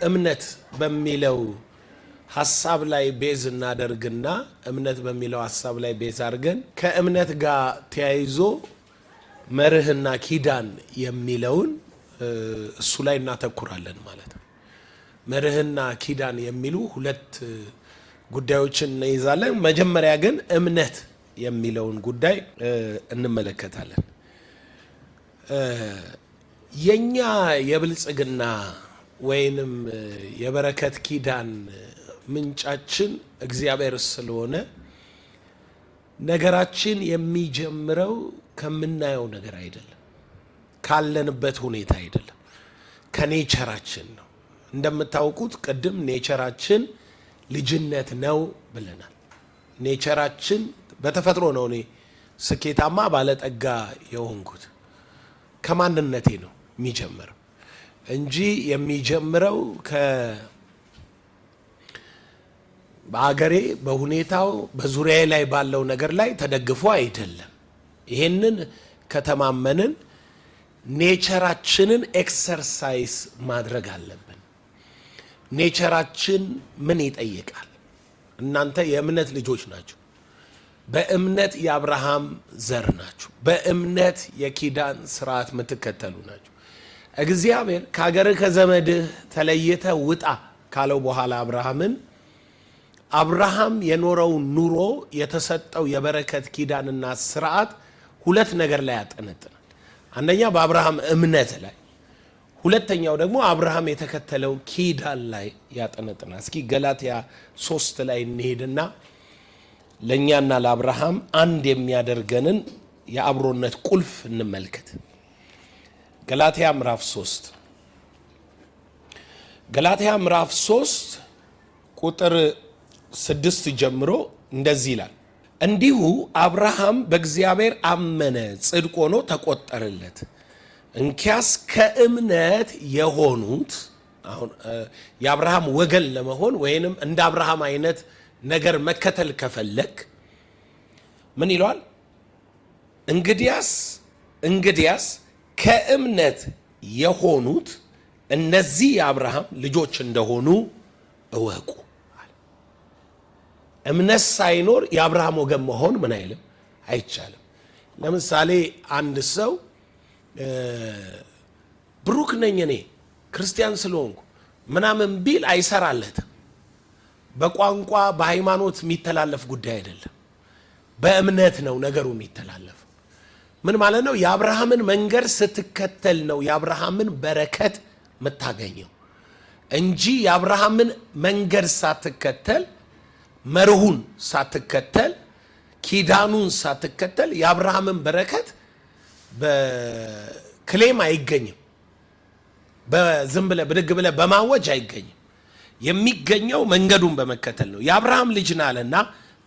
እምነት በሚለው ሐሳብ ላይ ቤዝ እናደርግና እምነት በሚለው ሐሳብ ላይ ቤዝ አድርገን ከእምነት ጋር ተያይዞ መርህና ኪዳን የሚለውን እሱ ላይ እናተኩራለን ማለት ነው። መርህና ኪዳን የሚሉ ሁለት ጉዳዮችን እንይዛለን። መጀመሪያ ግን እምነት የሚለውን ጉዳይ እንመለከታለን። የኛ የብልጽግና ወይንም የበረከት ኪዳን ምንጫችን እግዚአብሔር ስለሆነ ነገራችን የሚጀምረው ከምናየው ነገር አይደለም፣ ካለንበት ሁኔታ አይደለም፣ ከኔቸራችን ነው። እንደምታውቁት ቅድም ኔቸራችን ልጅነት ነው ብለናል። ኔቸራችን በተፈጥሮ ነው እኔ ስኬታማ ባለጠጋ የሆንኩት ከማንነቴ ነው የሚጀምረው እንጂ የሚጀምረው በአገሬ በሁኔታው በዙሪያዬ ላይ ባለው ነገር ላይ ተደግፎ አይደለም። ይሄንን ከተማመንን ኔቸራችንን ኤክሰርሳይዝ ማድረግ አለብን። ኔቸራችን ምን ይጠይቃል? እናንተ የእምነት ልጆች ናችሁ። በእምነት የአብርሃም ዘር ናችሁ። በእምነት የኪዳን ስርዓት የምትከተሉ ናችሁ። እግዚአብሔር ከሀገርህ ከዘመድህ ተለይተ ውጣ ካለው በኋላ አብርሃም የኖረው ኑሮ የተሰጠው የበረከት ኪዳንና ስርዓት ሁለት ነገር ላይ ያጠነጥናል። አንደኛ በአብርሃም እምነት ላይ፣ ሁለተኛው ደግሞ አብርሃም የተከተለው ኪዳን ላይ ያጠነጥናል። እስኪ ገላትያ 3 ላይ እንሄድና ለእኛና ለአብርሃም አንድ የሚያደርገንን የአብሮነት ቁልፍ እንመልከት። ገላትያ ምዕራፍ 3 ቁጥር 6 ጀምሮ እንደዚህ ይላል። እንዲሁ አብርሃም በእግዚአብሔር አመነ፣ ጽድቅ ሆኖ ተቆጠረለት። እንኪያስ ከእምነት የሆኑት አሁን የአብርሃም ወገን ለመሆን ወይንም እንደ አብርሃም አይነት ነገር መከተል ከፈለክ ምን ይለዋል? እንግዲያስ ከእምነት የሆኑት እነዚህ የአብርሃም ልጆች እንደሆኑ እወቁ። እምነት ሳይኖር የአብርሃም ወገን መሆን ምን አይልም፣ አይቻልም። ለምሳሌ አንድ ሰው ብሩክ ነኝ እኔ ክርስቲያን ስለሆንኩ ምናምን ቢል አይሰራለትም። በቋንቋ በሃይማኖት የሚተላለፍ ጉዳይ አይደለም፣ በእምነት ነው ነገሩ የሚተላለፍ። ምን ማለት ነው? የአብርሃምን መንገድ ስትከተል ነው የአብርሃምን በረከት የምታገኘው እንጂ የአብርሃምን መንገድ ሳትከተል፣ መርሁን ሳትከተል፣ ኪዳኑን ሳትከተል የአብርሃምን በረከት በክሌም አይገኝም። በዝም ብለህ ብድግ ብለህ በማወጅ አይገኝም። የሚገኘው መንገዱን በመከተል ነው። የአብርሃም ልጅ ናለና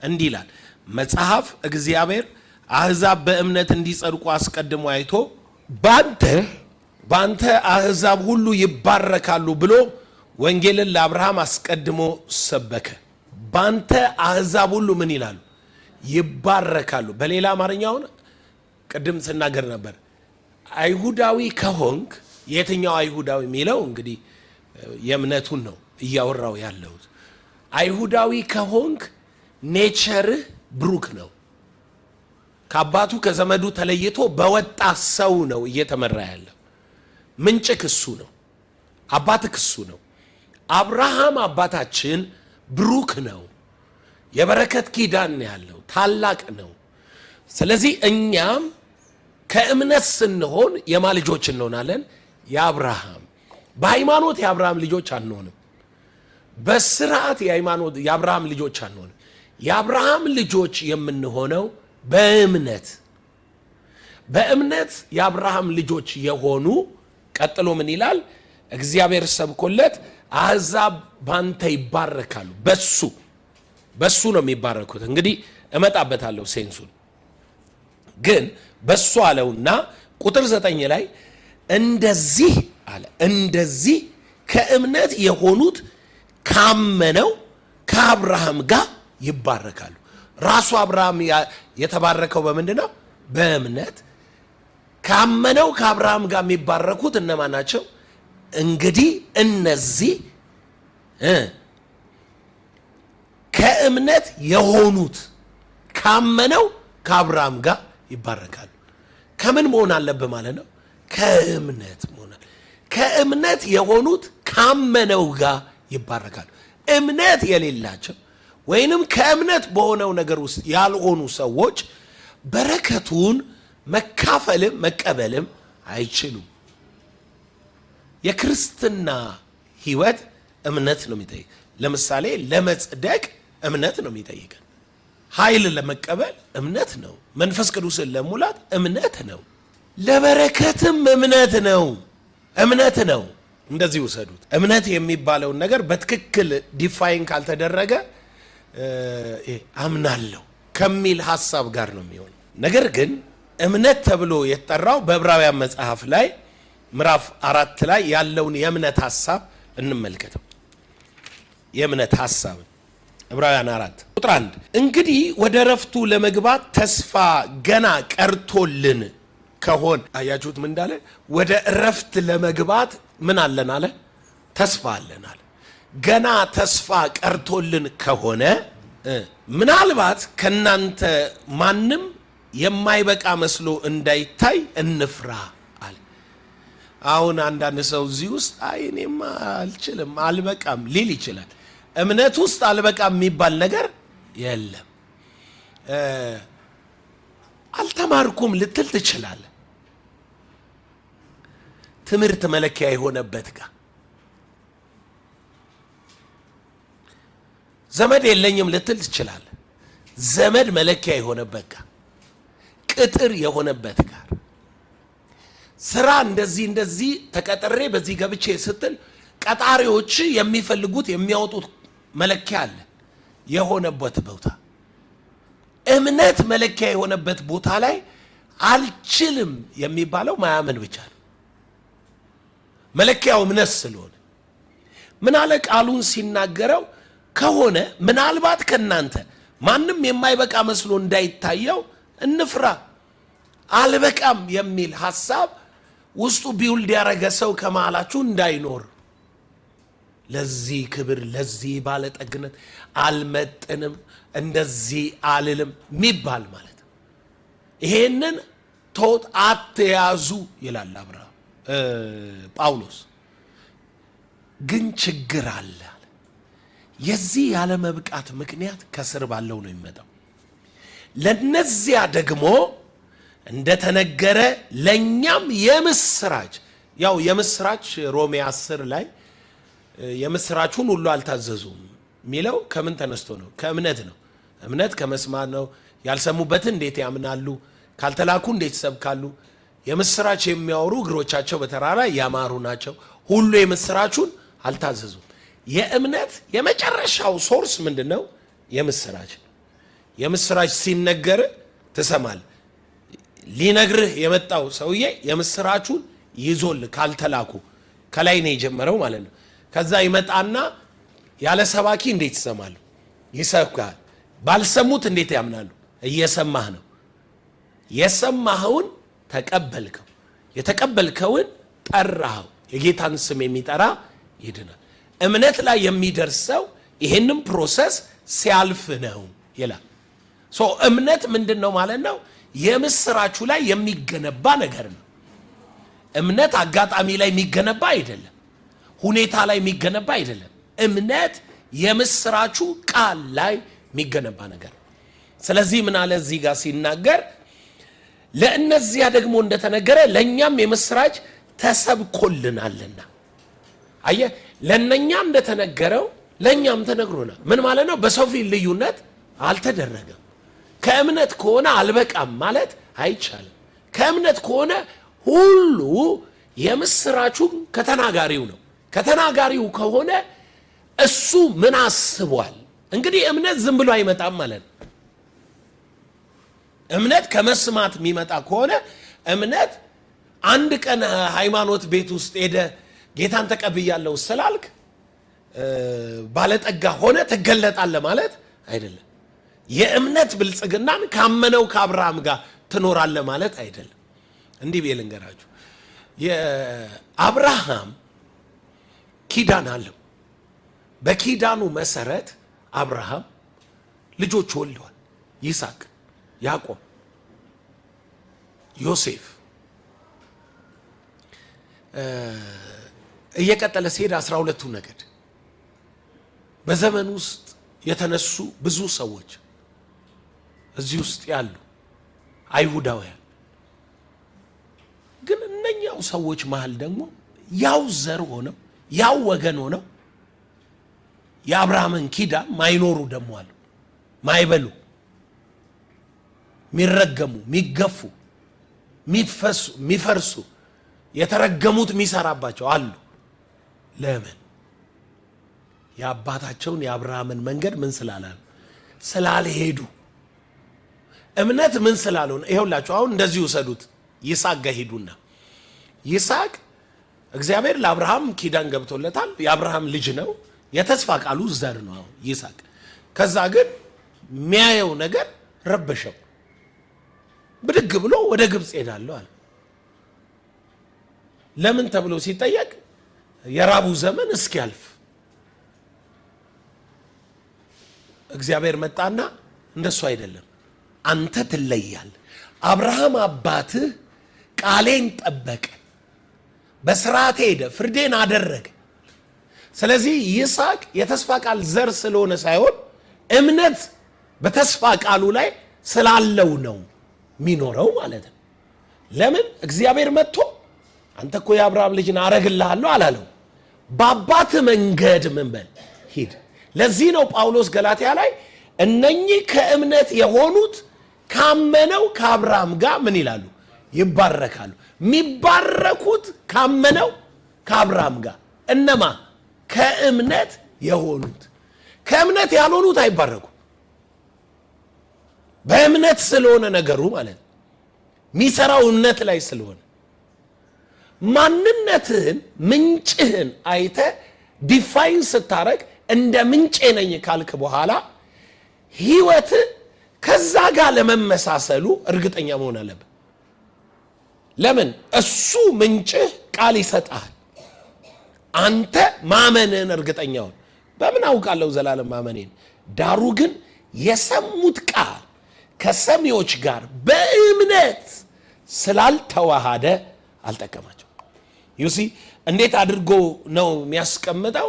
እንዲህ ይላል መጽሐፍ፣ እግዚአብሔር አሕዛብ በእምነት እንዲጸድቁ አስቀድሞ አይቶ ባንተ አሕዛብ ሁሉ ይባረካሉ ብሎ ወንጌልን ለአብርሃም አስቀድሞ ሰበከ። ባንተ አሕዛብ ሁሉ ምን ይላሉ? ይባረካሉ። በሌላ አማርኛውን ቅድም ስናገር ነበር። አይሁዳዊ ከሆንክ የትኛው አይሁዳዊ የሚለው እንግዲህ የእምነቱን ነው እያወራው ያለሁት። አይሁዳዊ ከሆንክ ኔቸርህ ብሩክ ነው። ከአባቱ ከዘመዱ ተለይቶ በወጣ ሰው ነው እየተመራ ያለው። ምንጭክ እሱ ነው፣ አባትክ እሱ ነው። አብርሃም አባታችን ብሩክ ነው። የበረከት ኪዳን ያለው ታላቅ ነው። ስለዚህ እኛም ከእምነት ስንሆን የማ ልጆች እንሆናለን? የአብርሃም። በሃይማኖት የአብርሃም ልጆች አንሆንም። በስርዓት የአብርሃም ልጆች አንሆንም። የአብርሃም ልጆች የምንሆነው በእምነት የአብርሃም ልጆች የሆኑ ቀጥሎ ምን ይላል? እግዚአብሔር ሰብኮለት አሕዛብ ባንተ ይባረካሉ። በሱ ነው የሚባረኩት። እንግዲህ እመጣበታለሁ ሴንሱን። ግን በሱ አለውና ቁጥር 9 ላይ እንደዚህ አለ፣ እንደዚህ ከእምነት የሆኑት ካመነው ከአብርሃም ጋር ይባረካሉ። ራሱ አብርሃም የተባረከው በምንድን ነው? በእምነት። ካመነው ከአብርሃም ጋር የሚባረኩት እነማን ናቸው? እንግዲህ እነዚህ ከእምነት የሆኑት ካመነው ከአብርሃም ጋር ይባረካሉ። ከምን መሆን አለበት ማለት ነው? ከእምነት መሆን። ከእምነት የሆኑት ካመነው ጋር ይባረካሉ። እምነት የሌላቸው ወይንም ከእምነት በሆነው ነገር ውስጥ ያልሆኑ ሰዎች በረከቱን መካፈልም መቀበልም አይችሉም። የክርስትና ህይወት እምነት ነው የሚጠይቅ። ለምሳሌ ለመጽደቅ እምነት ነው የሚጠይቀን። ኃይል ለመቀበል እምነት ነው። መንፈስ ቅዱስን ለሙላት እምነት ነው። ለበረከትም እምነት ነው። እምነት ነው። እንደዚህ ውሰዱት። እምነት የሚባለውን ነገር በትክክል ዲፋይን ካልተደረገ አምናለሁ ከሚል ሐሳብ ጋር ነው የሚሆነው። ነገር ግን እምነት ተብሎ የተጠራው በዕብራውያን መጽሐፍ ላይ ምዕራፍ 4 ላይ ያለውን የእምነት ሐሳብ እንመልከተው። የእምነት ሐሳብ ዕብራውያን 4 ቁጥር 1 እንግዲህ ወደ ረፍቱ ለመግባት ተስፋ ገና ቀርቶልን ከሆነ አያችሁት ምን እንዳለ? ወደ ረፍት ለመግባት ምን አለን አለ? ተስፋ አለን አለ። ገና ተስፋ ቀርቶልን ከሆነ ምናልባት ከናንተ ማንም የማይበቃ መስሎ እንዳይታይ እንፍራ አለ። አሁን አንዳንድ ሰው እዚህ ውስጥ አይ እኔማ አልችልም አልበቃም ሊል ይችላል። እምነት ውስጥ አልበቃም የሚባል ነገር የለም። አልተማርኩም ልትል ትችላለህ። ትምህርት መለኪያ የሆነበት ጋር ዘመድ የለኝም ልትል ትችላለህ። ዘመድ መለኪያ የሆነበት ጋር ቅጥር የሆነበት ጋር ስራ እንደዚህ ተቀጥሬ በዚህ ገብቼ ስትል ቀጣሪዎች የሚፈልጉት የሚያወጡት መለኪያ አለ የሆነበት ቦታ። እምነት መለኪያ የሆነበት ቦታ ላይ አልችልም የሚባለው ማያመን ብቻ ነው። መለኪያው እምነት ስለሆነ ምን አለ ቃሉን ሲናገረው ከሆነ ምናልባት ከናንተ ማንም የማይበቃ መስሎ እንዳይታየው እንፍራ። አልበቃም የሚል ሐሳብ ውስጡ ቢውልድ ያረገ ሰው ከመሃላችሁ እንዳይኖር፣ ለዚህ ክብር ለዚህ ባለጠግነት አልመጥንም እንደዚህ አልልም ሚባል ማለት ነው። ይሄንን ቶት አትያዙ ይላል ጳውሎስ። ግን ችግር አለ። የዚህ ያለ መብቃት ምክንያት ከስር ባለው ነው የሚመጣው። ለነዚያ ደግሞ እንደተነገረ ለኛም የምስራች፣ ያው የምስራች ሮሜ 10 ላይ የምስራቹን ሁሉ አልታዘዙም የሚለው ከምን ተነስቶ ነው? ከእምነት ነው። እምነት ከመስማት ነው። ያልሰሙበትን እንዴት ያምናሉ? ካልተላኩ እንዴት ይሰብካሉ? የምስራች የሚያወሩ እግሮቻቸው በተራራ ያማሩ ናቸው። ሁሉ የምስራቹን አልታዘዙም። የእምነት የመጨረሻው ሶርስ ምንድነው? የምስራች። የምስራች ሲነገር ትሰማል። ሊነግርህ የመጣው ሰውዬ የምስራቹን ይዞል ካልተላኩ ከላይ ነው የጀመረው ማለት ነው። ከዛ ይመጣና ያለ ሰባኪ እንዴት ይሰማሉ? ይሰብካል። ባልሰሙት እንዴት ያምናሉ? እየሰማህ ነው። የሰማኸውን ተቀበልከው። የተቀበልከውን ጠራኸው። የጌታን ስም የሚጠራ ይድናል። እምነት ላይ የሚደርሰው ይሄንን ፕሮሰስ ሲያልፍ ነው ይላል። እምነት ምንድን ነው ማለት ነው? የምስራቹ ላይ የሚገነባ ነገር ነው። እምነት አጋጣሚ ላይ የሚገነባ አይደለም። ሁኔታ ላይ የሚገነባ አይደለም። እምነት የምስራቹ ቃል ላይ የሚገነባ ነገር ነው። ስለዚህ ምን አለ እዚህ ጋር ሲናገር ለእነዚያ ደግሞ እንደተነገረ ለኛም የምስራች ተሰብኮልናልና። አየህ፣ ለነኛ እንደተነገረው ለኛም ተነግሮናል። ምን ማለት ነው? በሰው ፊት ልዩነት አልተደረገም። ከእምነት ከሆነ አልበቃም ማለት አይቻልም። ከእምነት ከሆነ ሁሉ የምስራቹ ከተናጋሪው ነው። ከተናጋሪው ከሆነ እሱ ምን አስቧል? እንግዲህ እምነት ዝም ብሎ አይመጣም ማለት ነው። እምነት ከመስማት የሚመጣ ከሆነ እምነት አንድ ቀን ሃይማኖት ቤት ውስጥ ሄደ ጌታን ተቀብያለሁ ስላልክ ባለጠጋ ሆነ ትገለጣለህ ማለት አይደለም። የእምነት ብልጽግናን ካመነው ከአብርሃም ጋር ትኖራለህ ማለት አይደለም። እንዲህ ብዬ ልንገራችሁ፣ የአብርሃም ኪዳን አለው በኪዳኑ መሰረት አብርሃም ልጆች ወልደዋል። ይስሐቅ፣ ያዕቆብ፣ ዮሴፍ እየቀጠለ ሲሄድ 12ቱ ነገድ በዘመን ውስጥ የተነሱ ብዙ ሰዎች እዚህ ውስጥ ያሉ አይሁዳውያን ግን እነኛው ሰዎች መሃል ደግሞ ያው ዘር ሆነው ያው ወገን ሆነው የአብርሃምን ኪዳን ማይኖሩ ደግሞ አሉ። ማይበሉ፣ ሚረገሙ፣ ሚገፉ፣ ሚፈርሱ፣ የተረገሙት ሚሰራባቸው አሉ። ለምን? የአባታቸውን የአብርሃምን መንገድ ምን ስላላሉ? ስላልሄዱ። እምነት ምን ስላልሆነ? ይኸውላችሁ አሁን እንደዚህ ውሰዱት። ይስሐቅ ጋር ሄዱና ይስሐቅ እግዚአብሔር ለአብርሃም ኪዳን ገብቶለታል። የአብርሃም ልጅ ነው። የተስፋ ቃሉ ዘር ነው አሁን ይስሐቅ። ከዛ ግን የሚያየው ነገር ረበሸው። ብድግ ብሎ ወደ ግብፅ ሄዳለሁ አለ። ለምን ተብሎ ሲጠየቅ የራቡ ዘመን እስኪያልፍ እግዚአብሔር መጣና እንደሱ አይደለም፣ አንተ ትለያለህ። አብርሃም አባትህ ቃሌን ጠበቀ፣ በስርዓቴ ሄደ፣ ፍርዴን አደረገ። ስለዚህ ይስሐቅ የተስፋ ቃል ዘር ስለሆነ ሳይሆን እምነት በተስፋ ቃሉ ላይ ስላለው ነው የሚኖረው ማለት ነው። ለምን? እግዚአብሔር መጥቶ አንተ እኮ የአብርሃም ልጅ ነህ አረግልሃለሁ አላለው። በአባት መንገድ ምን በል ሂድ። ለዚህ ነው ጳውሎስ ገላትያ ላይ እነኚህ ከእምነት የሆኑት ካመነው ከአብርሃም ጋር ምን ይላሉ? ይባረካሉ። የሚባረኩት ካመነው ከአብርሃም ጋር እነማ? ከእምነት የሆኑት። ከእምነት ያልሆኑት አይባረኩም። በእምነት ስለሆነ ነገሩ ማለት ነው። የሚሰራው እምነት ላይ ስለሆነ ማንነትህን ምንጭህን አይተ ዲፋይን ስታረግ እንደ ምንጭ ነኝ ካልክ በኋላ ህይወት ከዛ ጋር ለመመሳሰሉ እርግጠኛ መሆን አለብህ። ለምን? እሱ ምንጭህ ቃል ይሰጣል። አንተ ማመንን እርግጠኛውን በምን አውቃለሁ ዘላለም ማመኔን? ዳሩ ግን የሰሙት ቃል ከሰሚዎች ጋር በእምነት ስላልተዋሃደ አልጠቀማቸው። ዩሲ እንዴት አድርጎ ነው የሚያስቀምጠው?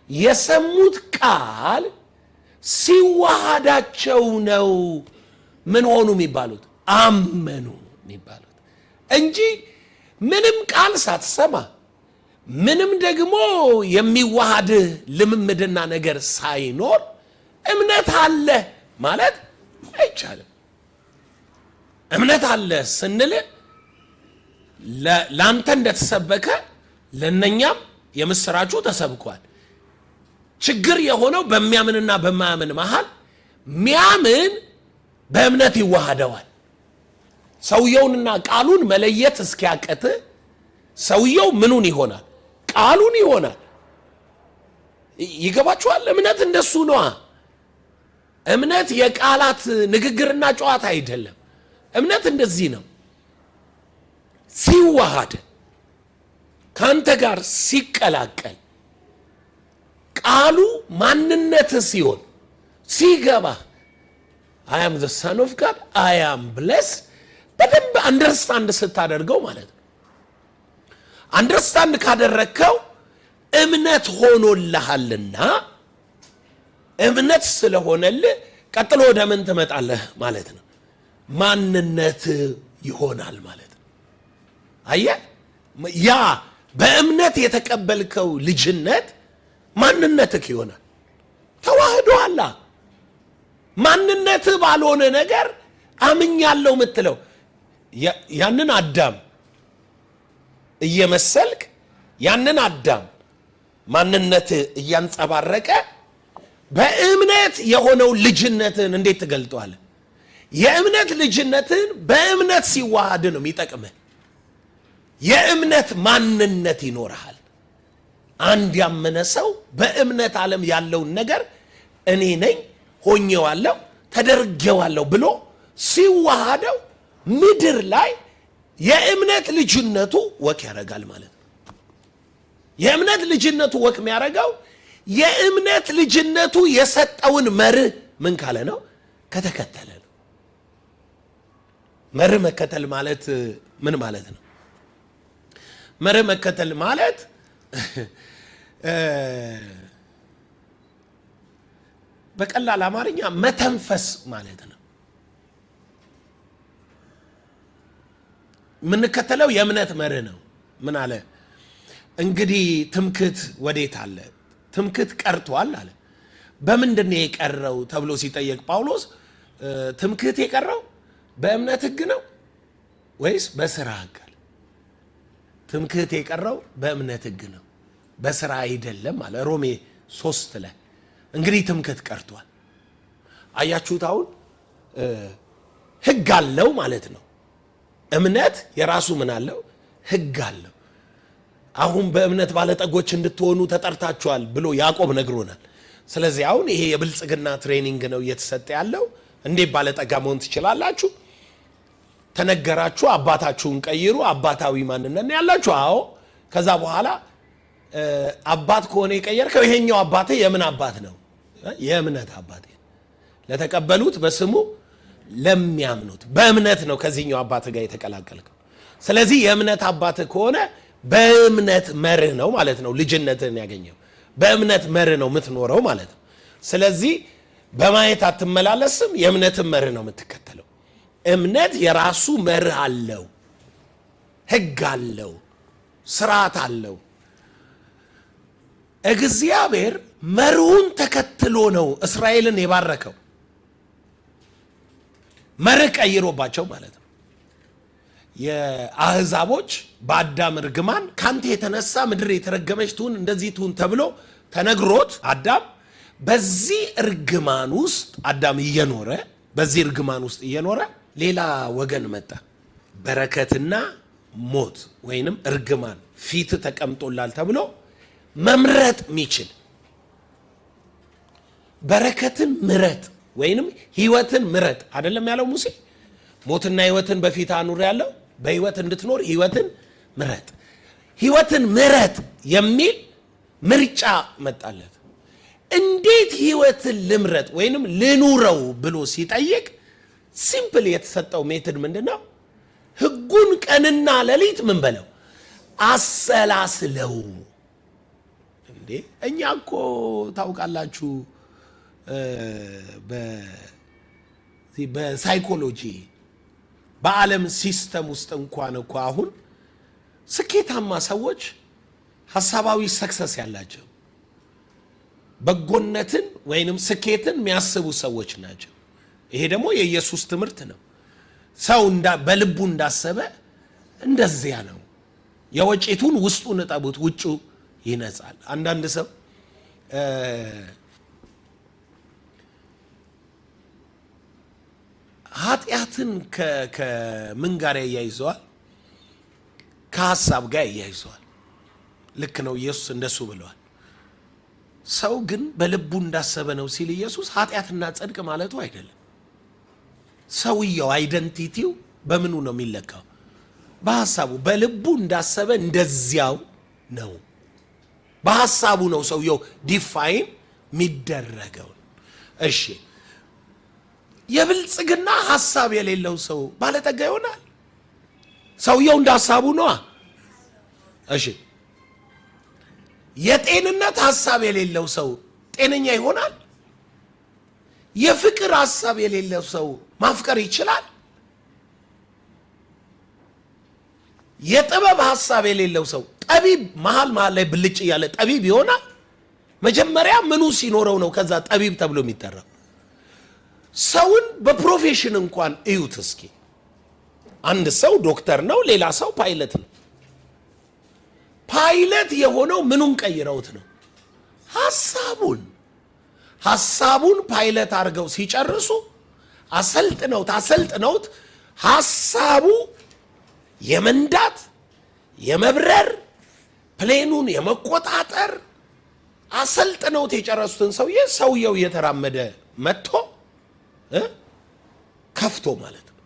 የሰሙት ቃል ሲዋሃዳቸው ነው ምን ሆኑ የሚባሉት? አመኑ የሚባሉት እንጂ ምንም ቃል ሳትሰማ ምንም ደግሞ የሚዋሃድ ልምምድና ነገር ሳይኖር እምነት አለ ማለት አይቻልም። እምነት አለ ስንል ለአንተ እንደተሰበከ ለነኛም የምስራቹ ተሰብኳል። ችግር የሆነው በሚያምንና በማያምን መሃል ሚያምን በእምነት ይዋሃደዋል። ሰውየውንና ቃሉን መለየት እስኪያቀት ሰውየው ምኑን ይሆናል? ቃሉን ይሆናል። ይገባችኋል? እምነት እንደሱ ነው። እምነት የቃላት ንግግርና ጨዋታ አይደለም። እምነት እንደዚህ ነው። ሲዋሃድ ካንተ ጋር ሲቀላቀል ቃሉ ማንነት ሲሆን ሲገባ I am the son of God, I am blessed በደንብ አንደርስታንድ ስታደርገው ማለት ነው። አንደርስታንድ ካደረከው እምነት ሆኖልሃልና እምነት ስለሆነልህ ቀጥሎ ወደ ምን ትመጣለህ ማለት ነው? ማንነት ይሆናል ማለት ነው። አየህ፣ ያ በእምነት የተቀበልከው ልጅነት ማንነትህ ይሆናል። ተዋህዶሃል። ማንነትህ ባልሆነ ነገር አምኛለሁ የምትለው ያንን አዳም እየመሰልክ ያንን አዳም ማንነትህ እያንጸባረቀ በእምነት የሆነው ልጅነትን እንዴት ትገልጠዋለህ? የእምነት ልጅነትን በእምነት ሲዋሃድ ነው የሚጠቅምህ። የእምነት ማንነት ይኖርሃል። አንድ ያመነ ሰው በእምነት ዓለም ያለውን ነገር እኔ ነኝ ሆኜዋለሁ ተደርጌዋለሁ ብሎ ሲዋሃደው ምድር ላይ የእምነት ልጅነቱ ወክ ያደርጋል ማለት ነው። የእምነት ልጅነቱ ወክ የሚያደርገው የእምነት ልጅነቱ የሰጠውን መርህ ምን ካለ ነው? ከተከተለ ነው። መርህ መከተል ማለት ምን ማለት ነው? መርህ መከተል ማለት በቀላል አማርኛ መተንፈስ ማለት ነው። የምንከተለው የእምነት መርህ ነው። ምን አለ? እንግዲህ ትምክህት ወዴት አለ? ትምክህት ቀርቷል አለ። በምንድን ነው የቀረው ተብሎ ሲጠየቅ ጳውሎስ ትምክህት የቀረው በእምነት ሕግ ነው ወይስ በስራ ሕግ አለ? ትምክህት የቀረው በእምነት ሕግ ነው፣ በስራ አይደለም አለ። ሮሜ 3 ላይ እንግዲህ ትምክህት ቀርቷል። አያችሁት? አሁን ሕግ አለው ማለት ነው። እምነት የራሱ ምን አለው? ሕግ አለው። አሁን በእምነት ባለጠጎች እንድትሆኑ ተጠርታችኋል ብሎ ያዕቆብ ነግሮናል። ስለዚህ አሁን ይሄ የብልጽግና ትሬኒንግ ነው እየተሰጠ ያለው። እንዴት ባለጠጋ መሆን ትችላላችሁ? ተነገራችሁ፣ አባታችሁን ቀይሩ። አባታዊ ማንነት ነው ያላችሁ። አዎ። ከዛ በኋላ አባት ከሆነ የቀየርከው ይሄኛው አባትህ የምን አባት ነው? የእምነት አባቴ። ለተቀበሉት በስሙ ለሚያምኑት በእምነት ነው ከዚህኛው አባትህ ጋር የተቀላቀልከው። ስለዚህ የእምነት አባትህ ከሆነ በእምነት መርህ ነው ማለት ነው ልጅነትህን ያገኘው። በእምነት መርህ ነው የምትኖረው ማለት ነው። ስለዚህ በማየት አትመላለስም፣ የእምነትን መርህ ነው የምትከተለው። እምነት የራሱ መርህ አለው፣ ሕግ አለው፣ ስርዓት አለው። እግዚአብሔር መርሁን ተከትሎ ነው እስራኤልን የባረከው። መርህ ቀይሮባቸው ማለት ነው። የአህዛቦች በአዳም እርግማን ካንተ የተነሳ ምድር የተረገመች ትሁን እንደዚህ ትሁን ተብሎ ተነግሮት አዳም በዚህ እርግማን ውስጥ አዳም እየኖረ በዚህ እርግማን ውስጥ እየኖረ ሌላ ወገን መጣ። በረከትና ሞት ወይንም እርግማን ፊት ተቀምጦላል ተብሎ መምረጥ የሚችል በረከትን ምረጥ ወይንም ህይወትን ምረጥ አይደለም ያለው ሙሴ? ሞትና ህይወትን በፊት አኑር ያለው በህይወት እንድትኖር ህይወትን ምረጥ። ህይወትን ምረጥ የሚል ምርጫ መጣለት። እንዴት ህይወትን ልምረጥ ወይንም ልኑረው ብሎ ሲጠይቅ ሲምፕል የተሰጠው ሜትድ ምንድነው? ህጉን ቀንና ሌሊት ምን በለው አሰላስለው። እንዴ እኛ እኮ ታውቃላችሁ በሳይኮሎጂ በዓለም ሲስተም ውስጥ እንኳን እኮ አሁን ስኬታማ ሰዎች ሐሳባዊ ሰክሰስ ያላቸው በጎነትን ወይንም ስኬትን የሚያስቡ ሰዎች ናቸው። ይሄ ደግሞ የኢየሱስ ትምህርት ነው። ሰው በልቡ እንዳሰበ እንደዚያ ነው። የወጪቱን ውስጡን እጠቡት ውጩ ይነጻል። አንዳንድ ሰው ኃጢአትን ከምን ጋር ያያይዘዋል? ከሐሳብ ጋር ያያይዘዋል። ልክ ነው። ኢየሱስ እንደሱ ብለዋል። ሰው ግን በልቡ እንዳሰበ ነው ሲል ኢየሱስ ኃጢአትና ጽድቅ ማለቱ አይደለም። ሰውየው አይደንቲቲው በምኑ ነው የሚለካው? በሐሳቡ። በልቡ እንዳሰበ እንደዚያው ነው። በሐሳቡ ነው ሰውየው ዲፋይን የሚደረገው። እሺ የብልጽግና ሐሳብ የሌለው ሰው ባለጠጋ ይሆናል? ሰውየው እንደ ሐሳቡ ነዋ። እሺ የጤንነት ሐሳብ የሌለው ሰው ጤነኛ ይሆናል? የፍቅር ሐሳብ የሌለው ሰው ማፍቀር ይችላል? የጥበብ ሐሳብ የሌለው ሰው ጠቢብ መሃል ላይ ብልጭ እያለ ጠቢብ ይሆናል? መጀመሪያ ምኑ ሲኖረው ነው ከዛ ጠቢብ ተብሎ የሚጠራው? ሰውን በፕሮፌሽን እንኳን እዩት እስኪ። አንድ ሰው ዶክተር ነው፣ ሌላ ሰው ፓይለት ነው። ፓይለት የሆነው ምኑን ቀይረውት ነው? ሐሳቡን ፓይለት አድርገው ሲጨርሱ አሰልጥነውት ሐሳቡ የመንዳት የመብረር ፕሌኑን የመቆጣጠር አሰልጥነውት የጨረሱትን ሰውየው እየተራመደ መጥቶ ከፍቶ ማለት ነው።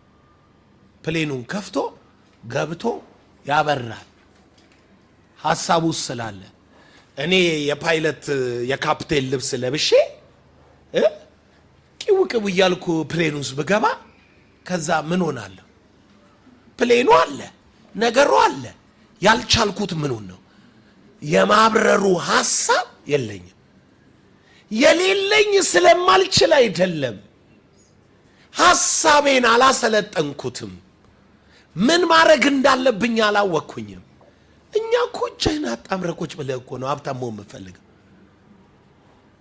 ፕሌኑን ከፍቶ ገብቶ ያበራል። ሐሳቡ ስላለ እኔ የፓይለት የካፕቴን ልብስ ለብሼ ቂውቅው እያልኩ ፕሌን ውስጥ ብገባ ከዛ ምን ሆናለሁ? ፕሌኑ አለ፣ ነገሩ አለ። ያልቻልኩት ምኑን ነው? የማብረሩ ሐሳብ የለኝም። የሌለኝ ስለማልችል አይደለም፣ ሐሳቤን አላሰለጠንኩትም። ምን ማድረግ እንዳለብኝ አላወቅኩኝም። እኛ እኮ እጅህን አጣምረህ ቁጭ ብለህ እኮ ነው ሀብታም መሆን የምትፈልገው።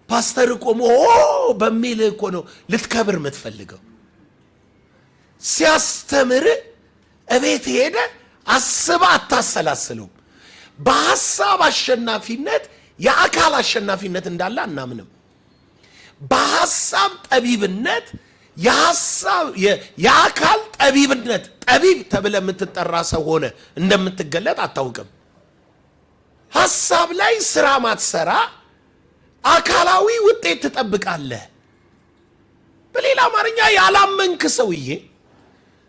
ፓስተር ቆሞ በሚል እኮ ነው ልትከብር የምትፈልገው። ሲያስተምር እቤት ሄደ አስባ አታሰላስሉም። በሐሳብ አሸናፊነት የአካል አሸናፊነት እንዳለ አናምንም። በሐሳብ ጠቢብነት የአካል ጠቢብነት ጠቢብ ተብለ የምትጠራ ሰው ሆነ እንደምትገለጥ አታውቅም። ሐሳብ ላይ ስራ ማትሰራ አካላዊ ውጤት ትጠብቃለህ። በሌላ አማርኛ ያላመንክ ሰውዬ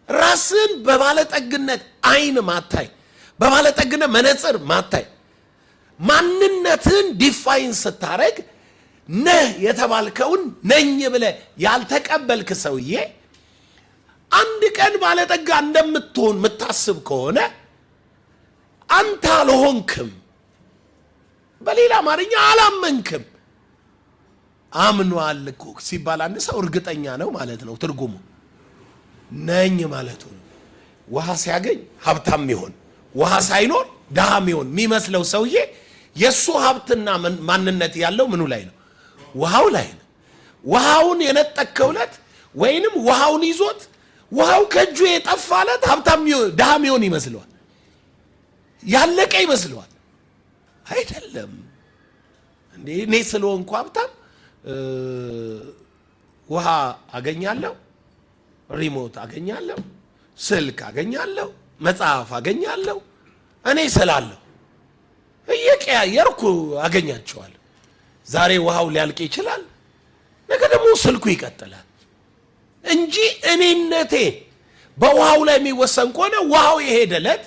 ራስን በባለጠግነት አይን ማታይ፣ በባለጠግነት መነጽር ማታይ፣ ማንነትን ዲፋይን ስታረግ ነህ የተባልከውን ነኝ ብለ ያልተቀበልክ ሰውዬ አንድ ቀን ባለጠጋ እንደምትሆን የምታስብ ከሆነ አንተ አልሆንክም። በሌላ አማርኛ አላመንክም። አምኗል እኮ ሲባል አንድ ሰው እርግጠኛ ነው ማለት ነው። ትርጉሙ ነኝ ማለቱ ነው። ውሃ ሲያገኝ ሀብታም ይሆን፣ ውሃ ሳይኖር ድሃም ይሆን የሚመስለው ሰውዬ የሱ ሀብትና ማንነት ያለው ምኑ ላይ ነው? ውሃው ላይ ነው። ውሃውን የነጠከውለት ወይንም ውሃውን ይዞት ውሃው ከእጁ የጠፋለት ሀብታም ድሃም ይሆን ይመስለዋል? ያለቀ ይመስለዋል? አይደለም። እንዴ እኔ ስለሆንኩ ሀብታም ውሃ አገኛለሁ፣ ሪሞት አገኛለሁ፣ ስልክ አገኛለሁ፣ መጽሐፍ አገኛለሁ። እኔ ስላለሁ እየቀያየርኩ አገኛቸዋለሁ። ዛሬ ውሃው ሊያልቅ ይችላል፣ ነገ ደግሞ ስልኩ ይቀጥላል እንጂ እኔነቴ በውሃው ላይ የሚወሰን ከሆነ ውሃው የሄደለት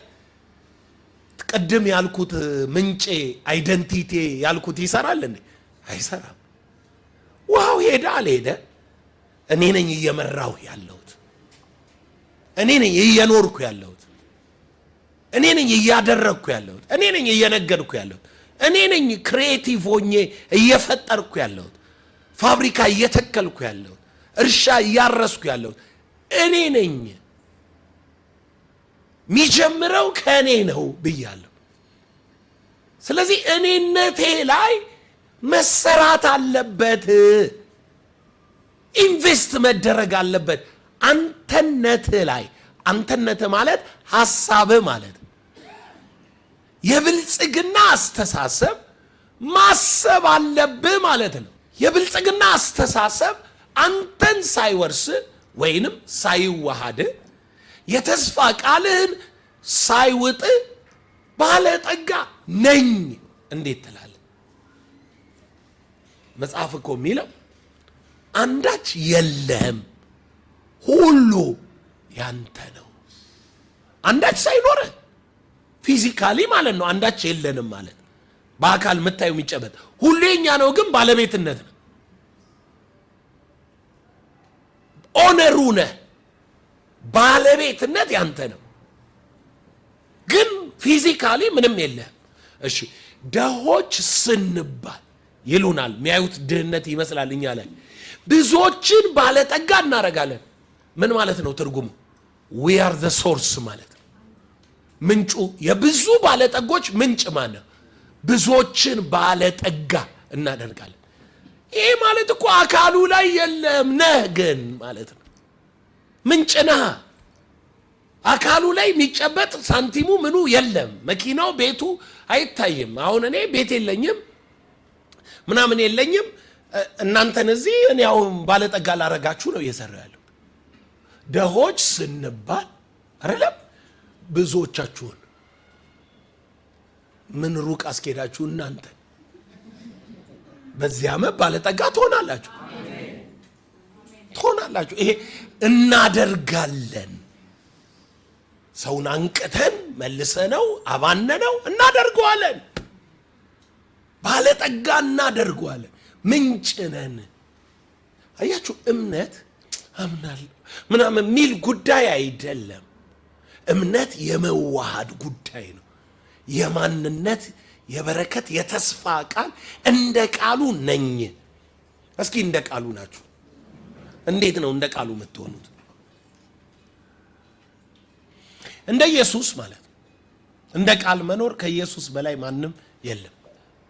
ቅድም ያልኩት ምንጬ አይደንቲቲ ያልኩት ይሰራል እንዴ? አይሰራም። ውሃው ሄደ አልሄደ እኔ ነኝ እየመራሁ ያለሁት፣ እኔ ነኝ እየኖርኩ ያለሁት፣ እኔ ነኝ እያደረግኩ ያለሁት፣ እኔ ነኝ እየነገድኩ ያለሁት፣ እኔ ነኝ ክሪኤቲቭ ሆኜ እየፈጠርኩ ያለሁት፣ ፋብሪካ እየተከልኩ ያለሁት፣ እርሻ እያረስኩ ያለሁት እኔ ነኝ። የሚጀምረው ከእኔ ነው ብያለሁ። ስለዚህ እኔነቴ ላይ መሰራት አለበት፣ ኢንቨስት መደረግ አለበት። አንተነት ላይ አንተነት ማለት ሐሳብ ማለት የብልጽግና አስተሳሰብ ማሰብ አለብህ ማለት ነው። የብልጽግና አስተሳሰብ አንተን ሳይወርስ ወይንም ሳይዋሃድ የተስፋ ቃልህን ሳይውጥ ባለጠጋ ነኝ እንዴት ትላለህ? መጽሐፍ እኮ የሚለው አንዳች የለህም ሁሉ ያንተ ነው። አንዳች ሳይኖር ፊዚካሊ ማለት ነው። አንዳች የለንም ማለት በአካል የምታየው የሚጨበጥ ሁሉ የኛ ነው፣ ግን ባለቤትነት ነው። ኦነሩ ነህ፣ ባለቤትነት ያንተ ነው፣ ግን ፊዚካሊ ምንም የለህም። እሺ ደሆች ስንባል ይሉናል። የሚያዩት ድህነት ይመስላል እኛ ላይ። ብዙዎችን ባለጠጋ እናረጋለን። ምን ማለት ነው ትርጉሙ? we are the source ማለት ነው። ምንጩ የብዙ ባለጠጎች ምንጭ ማለት ነው። ብዙዎችን ባለጠጋ እናደርጋለን። ይሄ ማለት እኮ አካሉ ላይ የለም ነህ ግን ማለት ነው። ምንጭ ነህ። አካሉ ላይ የሚጨበጥ ሳንቲሙ ምኑ የለም። መኪናው ቤቱ አይታይም። አሁን እኔ ቤት የለኝም ምናምን የለኝም። እናንተን እዚህ እኔ አሁን ባለጠጋ ላረጋችሁ ነው እየሰራው ያለው። ደሆች ስንባል አይደለም ብዙዎቻችሁን ምን ሩቅ አስኬዳችሁ እናንተ በዚህ ዓመት ባለጠጋ ትሆናላችሁ ትሆናላችሁ። ይሄ እናደርጋለን። ሰውን አንቅተን መልሰነው አባነነው እናደርገዋለን። ባለጠጋ እናደርገዋለን። ምንጭ ነን። አያችሁ፣ እምነት አምናለሁ ምናምን የሚል ጉዳይ አይደለም። እምነት የመዋሃድ ጉዳይ ነው። የማንነት የበረከት የተስፋ ቃል እንደ ቃሉ ነኝ። እስኪ እንደ ቃሉ ናችሁ? እንዴት ነው እንደ ቃሉ የምትሆኑት? እንደ ኢየሱስ ማለት ነው። እንደ ቃል መኖር ከኢየሱስ በላይ ማንም የለም።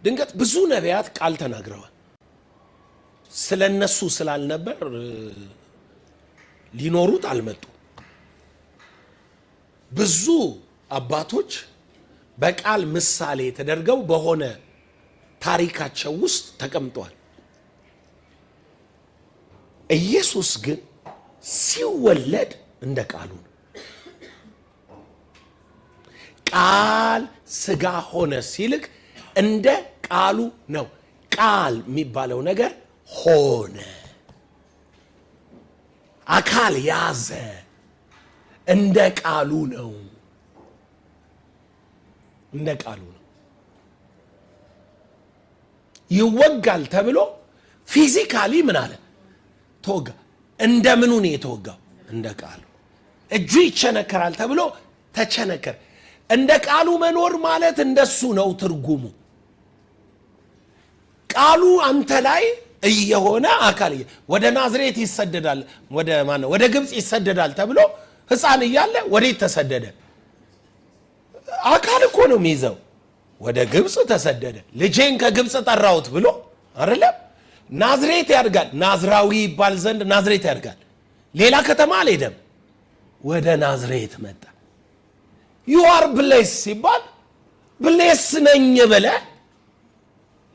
ድንገት ብዙ ነቢያት ቃል ተናግረዋል። ስለነሱ ስላልነበር ሊኖሩት አልመጡም። ብዙ አባቶች በቃል ምሳሌ ተደርገው በሆነ ታሪካቸው ውስጥ ተቀምጠዋል። ኢየሱስ ግን ሲወለድ እንደ ቃሉ ነው። ቃል ሥጋ ሆነ ሲልክ እንደ ቃሉ ነው። ቃል የሚባለው ነገር ሆነ፣ አካል ያዘ፣ እንደ ቃሉ ነው። እንደ ቃሉ ነው። ይወጋል ተብሎ ፊዚካሊ ምን አለ? ተወጋ። እንደ ምኑ ነው የተወጋው? እንደ ቃሉ። እጁ ይቸነከራል ተብሎ ተቸነከረ። እንደ ቃሉ መኖር ማለት እንደሱ ነው ትርጉሙ። ቃሉ አንተ ላይ እየሆነ አካል ወደ ናዝሬት ይሰደዳል፣ ወደ ግብፅ ይሰደዳል ተብሎ ሕፃን እያለ ወዴት ተሰደደ? አካል እኮ ነው የሚይዘው። ወደ ግብፅ ተሰደደ። ልጄን ከግብፅ ጠራሁት ብሎ አይደለም። ናዝሬት ያድጋል። ናዝራዊ ይባል ዘንድ ናዝሬት ያድጋል። ሌላ ከተማ አልሄደም፣ ወደ ናዝሬት መጣ። ዩአር ብሌስ ሲባል ብሌስ ነኝ ብለ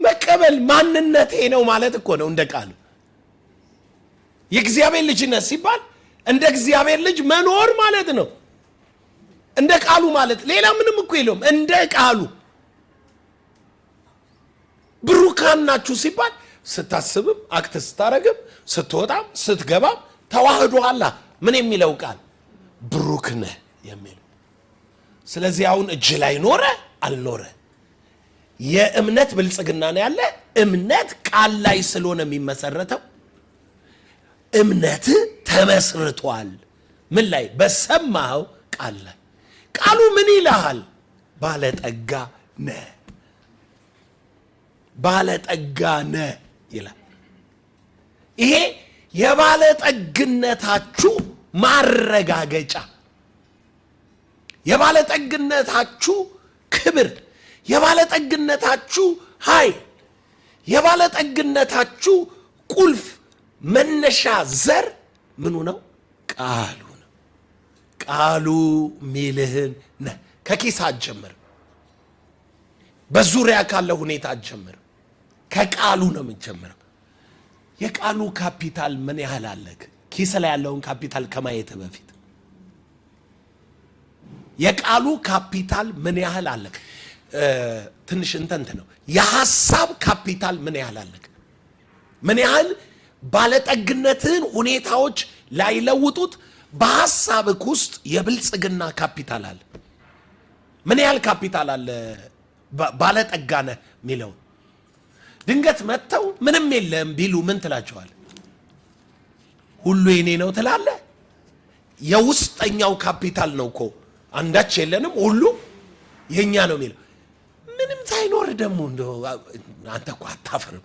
መቀበል ማንነቴ ነው ማለት እኮ ነው። እንደ ቃሉ የእግዚአብሔር ልጅነት ሲባል እንደ እግዚአብሔር ልጅ መኖር ማለት ነው። እንደ ቃሉ ማለት ሌላ ምንም እኮ የለውም። እንደ ቃሉ ብሩካን ናችሁ ሲባል ስታስብም አክት ስታረግም ስትወጣም ስትገባም ተዋህዶሃላ ምን የሚለው ቃል ብሩክ ነህ የሚለው። ስለዚህ አሁን እጅ ላይ ኖረ አልኖረ የእምነት ብልጽግና ነው ያለ። እምነት ቃል ላይ ስለሆነ የሚመሰረተው እምነት ተመስርቷል። ምን ላይ? በሰማኸው ቃል ላይ። ቃሉ ምን ይልሃል? ባለጠጋ ነህ፣ ባለጠጋ ነህ ይላል። ይሄ የባለጠግነታችሁ ማረጋገጫ፣ የባለጠግነታችሁ ክብር፣ የባለጠግነታችሁ ኃይል፣ የባለጠግነታችሁ ቁልፍ መነሻ ዘር ምኑ ነው? ቃሉ ነው። ቃሉ ሚልህን ነህ። ከኪስ አትጀምርም። በዙሪያ ካለው ሁኔታ አትጀምርም። ከቃሉ ነው የምትጀምረው። የቃሉ ካፒታል ምን ያህል አለክ? ኪስ ላይ ያለውን ካፒታል ከማየት በፊት የቃሉ ካፒታል ምን ያህል አለክ? ትንሽ እንተንት ነው። የሐሳብ ካፒታል ምን ያህል አለክ? ምን ያህል ባለጠግነትህን ሁኔታዎች ላይለውጡት በሐሳብክ ውስጥ የብልጽግና ካፒታል አለ። ምን ያህል ካፒታል አለ? ባለጠጋ ነህ የሚለው ድንገት መጥተው ምንም የለም ቢሉ ምን ትላቸዋል? ሁሉ የኔ ነው ትላለ? የውስጠኛው ካፒታል ነው እኮ አንዳች የለንም ሁሉ የኛ ነው የሚለው። ምንም ሳይኖር ደግሞ እንደው አንተ እኮ አታፍርም?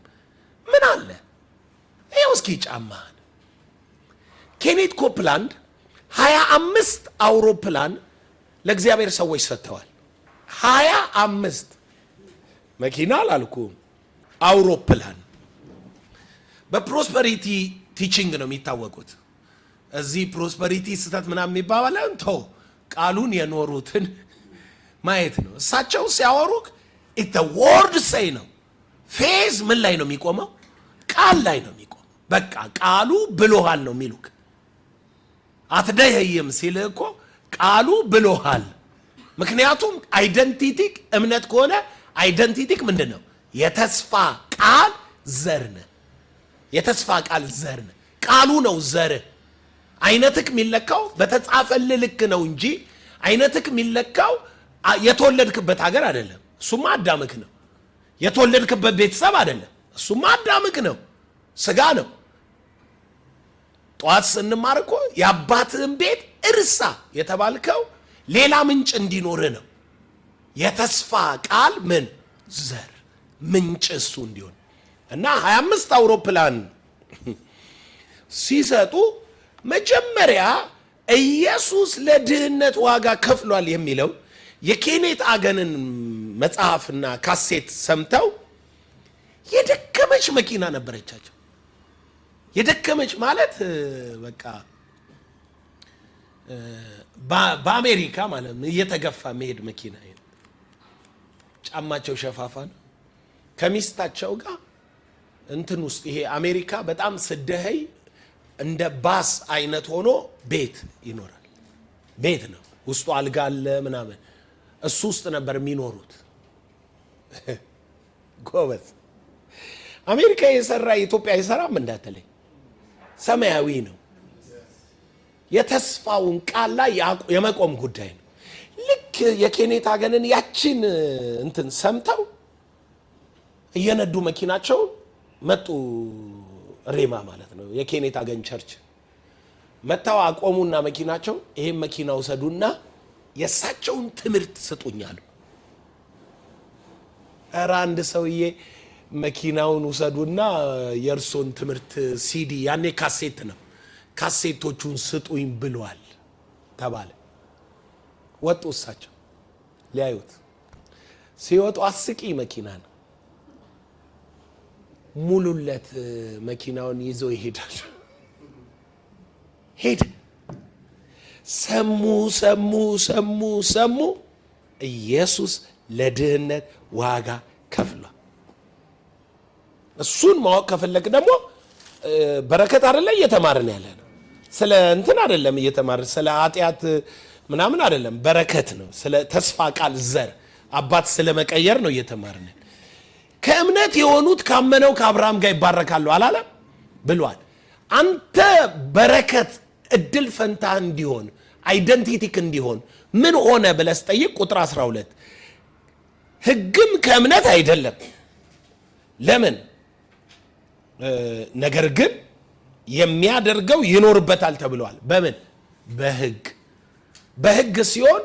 ምን አለ? ይኸው እስኪ ጫማህን። ኬኔት ኮፕላንድ 25 አውሮፕላን ለእግዚአብሔር ሰዎች ሰጥተዋል። 25 መኪና አላልኩም፣ አውሮፕላን። በፕሮስፐሪቲ ቲቺንግ ነው የሚታወቁት። እዚህ ፕሮስፐሪቲ ስህተት ምናምን የሚባባለው ተው፣ ቃሉን የኖሩትን ማየት ነው። እሳቸው ሲያወሩክ ኢት ወርድ ሴይ ነው። ፌዝ ምን ላይ ነው የሚቆመው? ቃል ላይ ነው የሚቆመው። በቃ ቃሉ ብሎሃል ነው የሚሉክ። አትደህይም ሲልህ እኮ ቃሉ ብሎሃል። ምክንያቱም አይደንቲቲክ እምነት ከሆነ አይደንቲቲክ ምንድን ነው? የተስፋ ቃል ዘር ነህ። የተስፋ ቃል ዘር ነህ። ቃሉ ነው ዘርህ። አይነትክ የሚለካው በተጻፈልህ ልክ ነው እንጂ አይነትክ የሚለካው የተወለድክበት ሀገር አይደለም። እሱማ አዳምክ ነው። የተወለድክበት ቤተሰብ አይደለም። እሱማ አዳምክ ነው፣ ስጋ ነው። ጠዋት ስንማር እኮ የአባትህን ቤት እርሳ የተባልከው ሌላ ምንጭ እንዲኖር ነው። የተስፋ ቃል ምን ዘር ምንጭ እሱ እንዲሆን እና 25 አውሮፕላን ሲሰጡ መጀመሪያ ኢየሱስ ለድህነት ዋጋ ከፍሏል የሚለው የኬኔት አገንን መጽሐፍና ካሴት ሰምተው የደከመች መኪና ነበረቻቸው። የደከመች ማለት በቃ በአሜሪካ ማለት ነው እየተገፋ መሄድ መኪና። ጫማቸው ሸፋፋ ነው። ከሚስታቸው ጋር እንትን ውስጥ ይሄ አሜሪካ በጣም ስደኸይ እንደ ባስ አይነት ሆኖ ቤት ይኖራል። ቤት ነው ውስጡ አልጋ አለ ምናምን፣ እሱ ውስጥ ነበር የሚኖሩት። ጎበዝ አሜሪካ የሰራ ኢትዮጵያ አይሰራም እንዳትለኝ፣ ሰማያዊ ነው። የተስፋውን ቃል ላይ የመቆም ጉዳይ ነው። ልክ የኬኔት አገንን ያችን እንትን ሰምተው እየነዱ መኪናቸውን መጡ። ሬማ ማለት ነው የኬኔት አገን ቸርች መታው አቆሙና መኪናቸው ይሄን መኪና ውሰዱና የሳቸውን ትምህርት ስጡኛሉ። ኧረ አንድ ሰውዬ መኪናውን ውሰዱና የእርሶን ትምህርት ሲዲ ያኔ ካሴት ነው ካሴቶቹን ስጡኝ ብሏል ተባለ። ወጡ። እሳቸው ሊያዩት ሲወጡ አስቂ መኪና ነው። ሙሉለት መኪናውን ይዞ ይሄዳል። ሄደ። ሰሙ ሰሙ ሰሙ ሰሙ። ኢየሱስ ለድህነት ዋጋ ከፍሏል። እሱን ማወቅ ከፈለክ ደግሞ በረከት አይደለ እየተማርን ያለ ነው። ስለ እንትን አይደለም እየተማርን ስለ ኃጢአት ምናምን አይደለም፣ በረከት ነው። ስለ ተስፋ ቃል ዘር አባት ስለ መቀየር ነው እየተማርን። ከእምነት የሆኑት ካመነው ከአብርሃም ጋር ይባረካሉ አላለም ብሏል። አንተ በረከት እድል ፈንታ እንዲሆን አይደንቲቲክ እንዲሆን ምን ሆነ ብለህ ስጠይቅ ቁጥር 12 ሕግም ከእምነት አይደለም። ለምን? ነገር ግን የሚያደርገው ይኖርበታል ተብሏል። በምን? በሕግ። በሕግ ሲሆን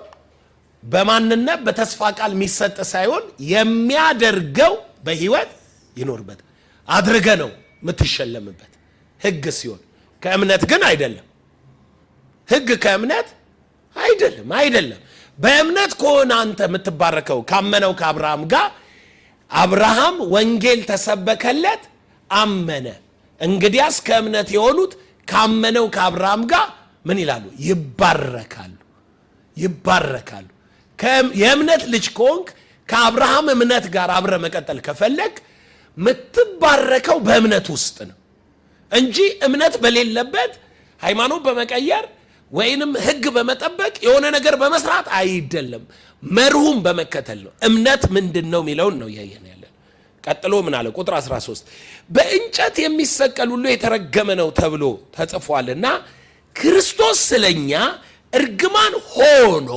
በማንነት በተስፋ ቃል የሚሰጥ ሳይሆን የሚያደርገው በህይወት ይኖርበታል። አድርገ ነው የምትሸለምበት ሕግ ሲሆን፣ ከእምነት ግን አይደለም። ሕግ ከእምነት አይደለም። በእምነት ከሆነ አንተ የምትባረከው ካመነው ከአብርሃም ጋር አብርሃም ወንጌል ተሰበከለት አመነ። እንግዲያስ ከእምነት የሆኑት ካመነው ከአብርሃም ጋር ምን ይላሉ? ይባረካሉ። የእምነት ልጅ ከሆንክ ከአብርሃም እምነት ጋር አብረ መቀጠል ከፈለግ ምትባረከው በእምነት ውስጥ ነው እንጂ እምነት በሌለበት ሃይማኖት በመቀየር ወይንም ሕግ በመጠበቅ የሆነ ነገር በመስራት አይደለም። መርሁም በመከተል ነው። እምነት ምንድነው የሚለውን ነው ያየን ያለን። ቀጥሎ ምን አለ? ቁጥር 13 በእንጨት የሚሰቀል ሁሉ የተረገመ ነው ተብሎ ተጽፏልና ክርስቶስ ስለኛ እርግማን ሆኖ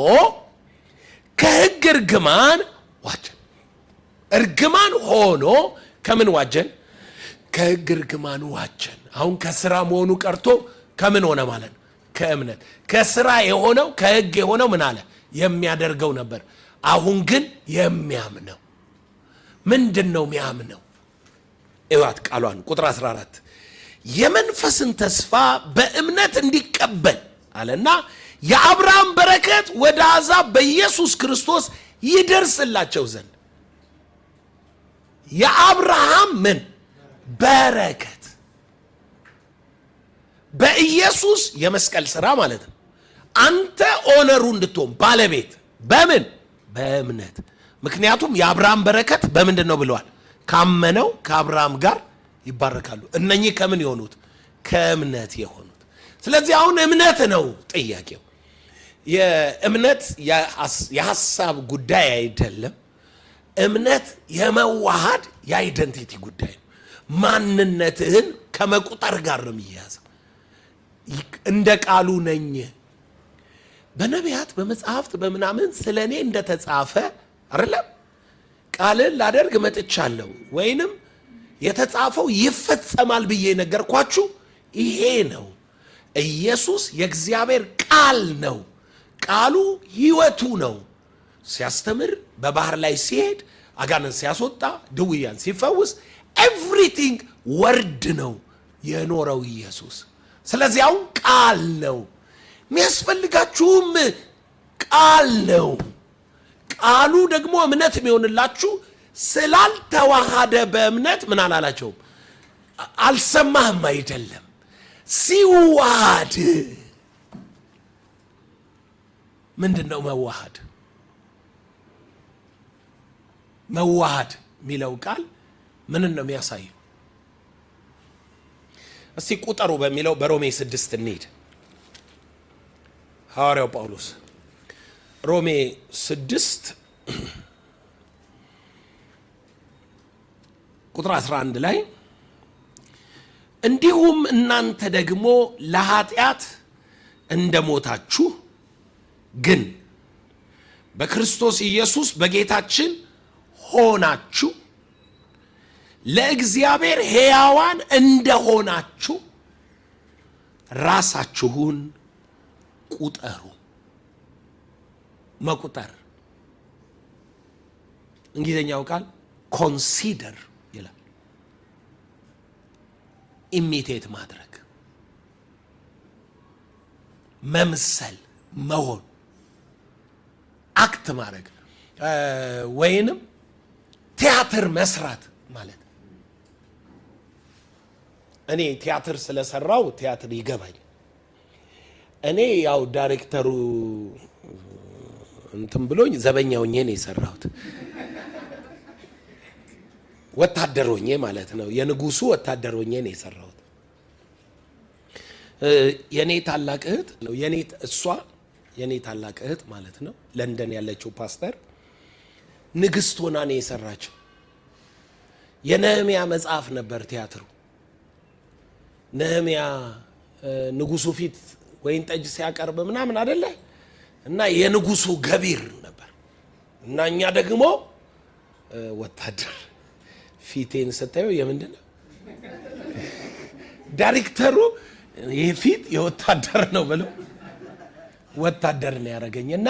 ከሕግ እርግማን ዋጀን። እርግማን ሆኖ ከምን ዋጀን? ከሕግ እርግማን ዋጀን። አሁን ከስራ መሆኑ ቀርቶ ከምን ሆነ ማለት ነው? ከእምነት። ከስራ የሆነው ከሕግ የሆነው ምን አለ? የሚያደርገው ነበር። አሁን ግን የሚያምነው ምንድን ነው? የሚያምነው እዋት ቃሏን ቁጥር 14 የመንፈስን ተስፋ በእምነት እንዲቀበል አለና የአብርሃም በረከት ወደ አሕዛብ በኢየሱስ ክርስቶስ ይደርስላቸው ዘንድ። የአብርሃም ምን በረከት በኢየሱስ የመስቀል ሥራ ማለት ነው። አንተ ኦነሩ እንድትሆን ባለቤት በምን? በእምነት። ምክንያቱም የአብርሃም በረከት በምንድን ነው ብለዋል? ካመነው ከአብርሃም ጋር ይባረካሉ። እነኚህ ከምን የሆኑት? ከእምነት የሆኑት። ስለዚህ አሁን እምነት ነው ጥያቄው። የእምነት የሐሳብ ጉዳይ አይደለም። እምነት የመዋሃድ የአይደንቲቲ ጉዳይ ነው። ማንነትህን ከመቁጠር ጋር ነው የሚያያዘው። እንደ ቃሉ ነኝ። በነቢያት በመጽሐፍት በምናምን ስለ እኔ እንደተጻፈ አይደለም። ቃልን ላደርግ መጥቻለሁ ወይንም የተጻፈው ይፈጸማል ብዬ ነገርኳችሁ ይሄ ነው። ኢየሱስ የእግዚአብሔር ቃል ነው። ቃሉ ሕይወቱ ነው። ሲያስተምር፣ በባህር ላይ ሲሄድ፣ አጋንንት ሲያስወጣ፣ ድውያን ሲፈውስ ኤቭሪቲንግ ወርድ ነው የኖረው ኢየሱስ። ስለዚህ አሁን ቃል ነው የሚያስፈልጋችሁም ቃል ነው። ቃሉ ደግሞ እምነት የሚሆንላችሁ ስላልተዋሃደ በእምነት ምን አላላቸውም? አልሰማህም አይደለም፣ ሲዋሃድ። ምንድን ነው መዋሃድ? መዋሃድ የሚለው ቃል ምንን ነው የሚያሳየው? እስቲ ቁጠሩ በሚለው በሮሜ 6 እንሂድ። ሐዋርያው ጳውሎስ ሮሜ 6 ቁጥር 11 ላይ እንዲሁም እናንተ ደግሞ ለኃጢአት እንደሞታችሁ ግን በክርስቶስ ኢየሱስ በጌታችን ሆናችሁ ለእግዚአብሔር ሕያዋን እንደሆናችሁ ራሳችሁን ቁጠሩ። መቁጠር እንግሊዝኛው ቃል ኮንሲደር ይላል። ኢሚቴት ማድረግ፣ መምሰል፣ መሆን፣ አክት ማድረግ ወይንም ቲያትር መስራት ማለት። እኔ ቲያትር ስለሰራው ቲያትር ይገባኝ። እኔ ያው ዳይሬክተሩ እንትን ብሎኝ ዘበኛ ሆኜ ነው የሰራሁት። ወታደር ሆኜ ማለት ነው። የንጉሱ ወታደር ሆኜ ነው የሰራሁት። የኔ ታላቅ እህት ነው የኔ ታላቅ እህት ማለት ነው። ለንደን ያለችው ፓስተር ንግስት ሆና ነው የሰራችው። የነህምያ መጽሐፍ ነበር ቲያትሩ። ነህምያ ንጉሱ ፊት ወይን ጠጅ ሲያቀርብ ምናምን አይደለ? እና የንጉሱ ገቢር ነበር እና እኛ ደግሞ ወታደር። ፊቴን ስታዩ የምንድን ነው? ዳይሬክተሩ ይህ ፊት የወታደር ነው ብለው ወታደር ነው ያደረገኝ። እና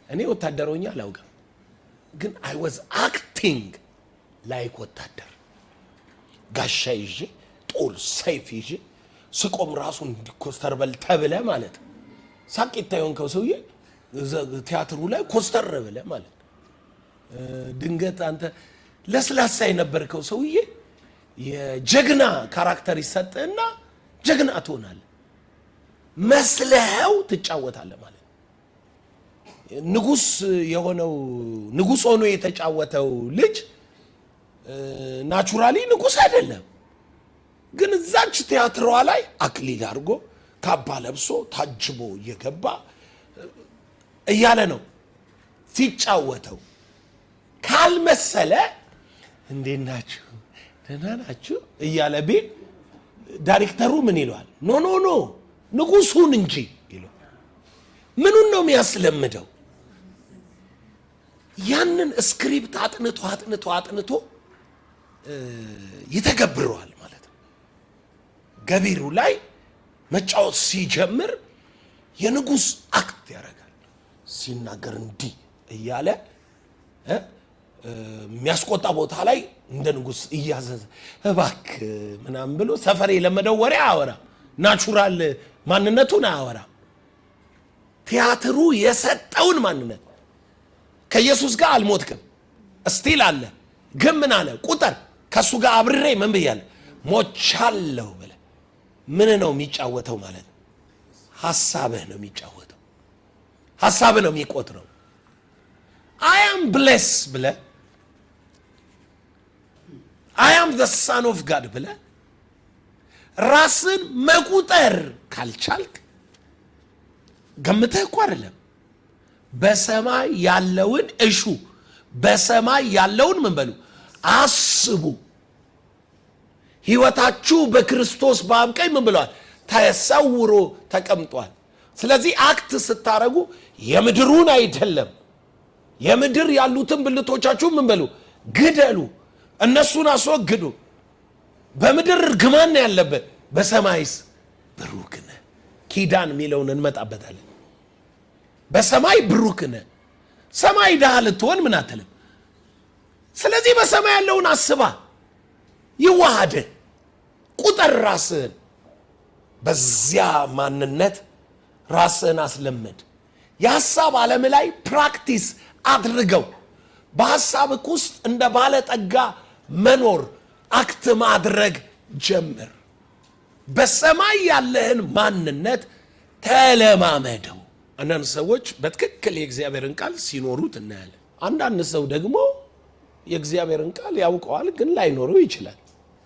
እኔ ወታደር ሆኜ አላውቅም፣ ግን I was acting like ወታደር። ጋሻ ይዤ ጦር ሰይፍ ይዤ ስቆም ራሱ እንዲኮስተር በል ተብለ ማለት ሳቂታ የሆንከው ሰውዬ ቲያትሩ ላይ ኮስተር ብለ ማለት። ድንገት አንተ ለስላሳ የነበርከው ሰውዬ የጀግና ካራክተር ይሰጥህና ጀግና ትሆናለህ። መስለኸው ትጫወታለህ ማለት። ንጉስ ሆኖ የተጫወተው ልጅ ናቹራሊ ንጉስ አይደለም፣ ግን እዛች ቲያትሯ ላይ አክሊል አድርጎ ካባ ለብሶ ታጅቦ እየገባ እያለ ነው ሲጫወተው። ካልመሰለ እንዴት ናችሁ ደህና ናችሁ እያለ ቤት ዳይሬክተሩ ምን ይለዋል? ኖ ንጉሱን እንጂ ይለዋል። ምኑን ነው የሚያስለምደው? ያንን ስክሪፕት አጥንቶ ይተገብረዋል ማለት ነው። ገቢሩ ላይ መጫወት ሲጀምር የንጉስ አክት ያደርጋል። ሲናገር እንዲህ እያለ የሚያስቆጣ ቦታ ላይ እንደ ንጉስ እያዘዘ እባክህ ምናምን ብሎ ሰፈር የለመደው ወሬ አያወራም። ናቹራል ማንነቱን አያወራም። ቲያትሩ የሰጠውን ማንነት ከኢየሱስ ጋር አልሞትክም እስቲል አለ። ግን ምን አለ? ቁጥር ከሱ ጋር አብሬ ምን ብያለሁ? ሞቻለሁ ብለ ምን ነው የሚጫወተው ማለት ነው? ሐሳብህ ነው የሚጫወተው። ሐሳብህ ነው የሚቆጥረው። I am blessed ብለ I am the son of God ብለ ራስን መቁጠር ካልቻልክ ገምተህ እኮ አይደለም። በሰማይ ያለውን እሹ፣ በሰማይ ያለውን ምን በሉ አስቡ። ሕይወታችሁ በክርስቶስ በአብ ቀኝ ምን ብለዋል? ተሰውሮ ተቀምጧል። ስለዚህ አክት ስታረጉ የምድሩን አይደለም፣ የምድር ያሉትን ብልቶቻችሁ ምን በሉ ግደሉ፣ እነሱን አስወግዱ። በምድር እርግማን ያለበት፣ በሰማይስ ብሩክ ነህ። ኪዳን የሚለውን እንመጣበታለን። በሰማይ ብሩክ ነህ። ሰማይ ድሃ ልትሆን ምን አትልም። ስለዚህ በሰማይ ያለውን አስባ፣ ይዋሃድህ፣ ቁጥር ራስህን በዚያ ማንነት ራስህን አስለመድ። የሐሳብ ዓለም ላይ ፕራክቲስ አድርገው። በሐሳብክ ውስጥ እንደ ባለጠጋ መኖር አክት ማድረግ ጀምር። በሰማይ ያለህን ማንነት ተለማመደው። አንዳንድ ሰዎች በትክክል የእግዚአብሔርን ቃል ሲኖሩት እናያለን። አንዳንድ ሰው ደግሞ የእግዚአብሔርን ቃል ያውቀዋል፣ ግን ላይኖረው ይችላል።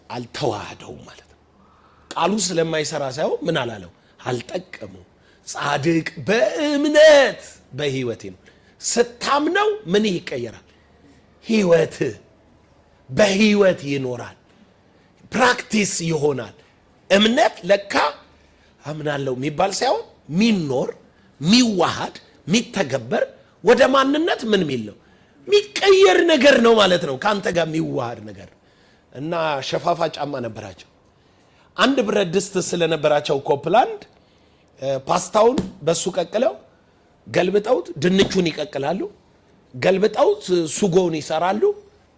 አልተዋህደውም ማለት ነው። ቃሉ ስለማይሰራ ሳይሆን ምን አላለው? አልጠቀመው። ጻድቅ በእምነት በሕይወት ነው። ስታምነው ምን ይቀየራል? ሕይወት በሕይወት ይኖራል። ፕራክቲስ ይሆናል። እምነት ለካ አምናለሁ የሚባል ሳይሆን ሚኖር፣ ሚዋሃድ፣ ሚተገበር ወደ ማንነት ምን ሚል ነው? ሚቀየር ነገር ነው ማለት ነው። ከአንተ ጋር ሚዋሃድ ነገር እና ሸፋፋ ጫማ ነበራቸው። አንድ ብረት ድስት ስለነበራቸው ኮፕላንድ ፓስታውን በሱ ቀቅለው ገልብጠውት ድንቹን ይቀቅላሉ፣ ገልብጠውት ሱጎውን ይሰራሉ።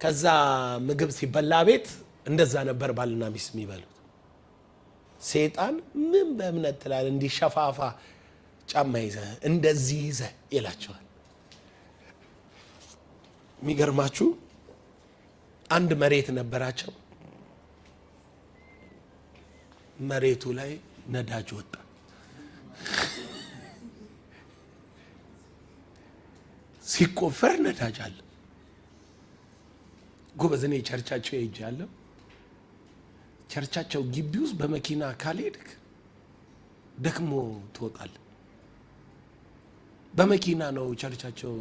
ከዛ ምግብ ሲበላ ቤት እንደዛ ነበር ባልና ሚስት የሚበሉት። ሰይጣን ምን በእምነት ትላል እንዲህ ሸፋፋ ጫማ ይዘህ እንደዚህ ይዘህ ይላቸዋል። የሚገርማችሁ አንድ መሬት ነበራቸው። መሬቱ ላይ ነዳጅ ወጣ። ሲቆፈር ነዳጅ አለ። ጎበዝ፣ እኔ ቸርቻቸው ሄጃለሁ። ቸርቻቸው ግቢ ውስጥ በመኪና ካልሄድክ ደክሞ ትወጣል። በመኪና ነው ቸርቻቸው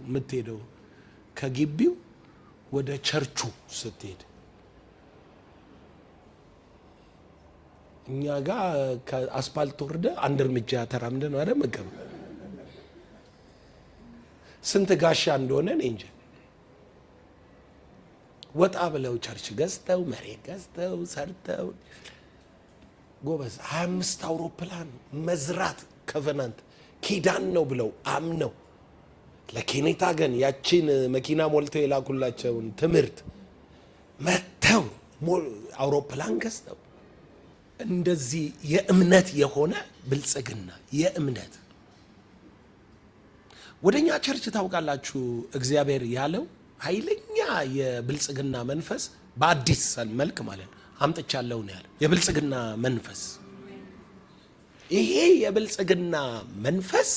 የምትሄደው። ከግቢው ወደ ቸርቹ ስትሄድ እኛ ጋር ከአስፓልት ወርደ አንድ እርምጃ ተራምደ ነው አይደል መገብ። ስንት ጋሻ እንደሆነ እኔ እንጃ። ወጣ ብለው ቸርች ገዝተው መሬት ገዝተው ሰርተው ጎበዝ 25 አውሮፕላን መዝራት ከቨናንት ኪዳን ነው ብለው አምነው ለኬኔታ ግን ያቺን መኪና ሞልተው የላኩላቸውን ትምህርት መተው አውሮፕላን ገዝተው እንደዚህ የእምነት የሆነ ብልጽግና የእምነት ወደኛ ቸርች ታውቃላችሁ። እግዚአብሔር ያለው ኃይለኛ የብልጽግና መንፈስ በአዲስ መልክ ማለት አምጥቻለሁ ነው ያለው። የብልጽግና መንፈስ ይሄ የብልጽግና መንፈስ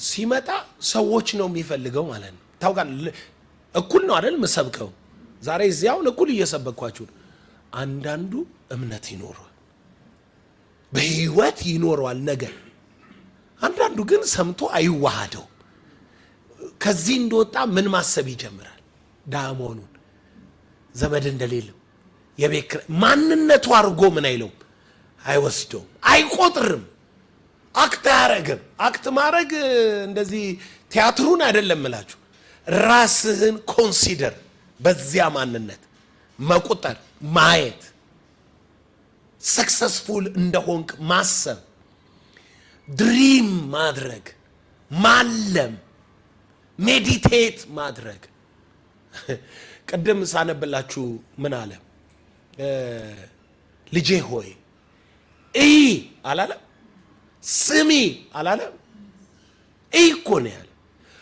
ሲመጣ ሰዎች ነው የሚፈልገው ማለት ነው። ታውቃለህ እኩል ነው አይደል መሰብከው። ዛሬ እዚያውን እኩል እየሰበኳችሁ አንዳንዱ እምነት ይኖረዋል፣ በህይወት ይኖረዋል ነገር። አንዳንዱ ግን ሰምቶ አይዋሃደው። ከዚህ እንደወጣ ምን ማሰብ ይጀምራል? ዳሞኑን ዘመድ እንደሌለው የቤት ማንነቱ አድርጎ ምን አይለውም፣ አይወስደውም፣ አይቆጥርም፣ አክት አያረግም። አክት ማድረግ እንደዚህ ቲያትሩን አይደለም እላችሁ። ራስህን ኮንሲደር፣ በዚያ ማንነት መቁጠር፣ ማየት፣ ሰክሰስፉል እንደሆንክ ማሰብ፣ ድሪም ማድረግ፣ ማለም፣ ሜዲቴት ማድረግ። ቅድም ሳነብላችሁ ምን አለ? ልጄ ሆይ እይ አላለም? ስሚ አላለም? እይ እኮ ነው ያለ።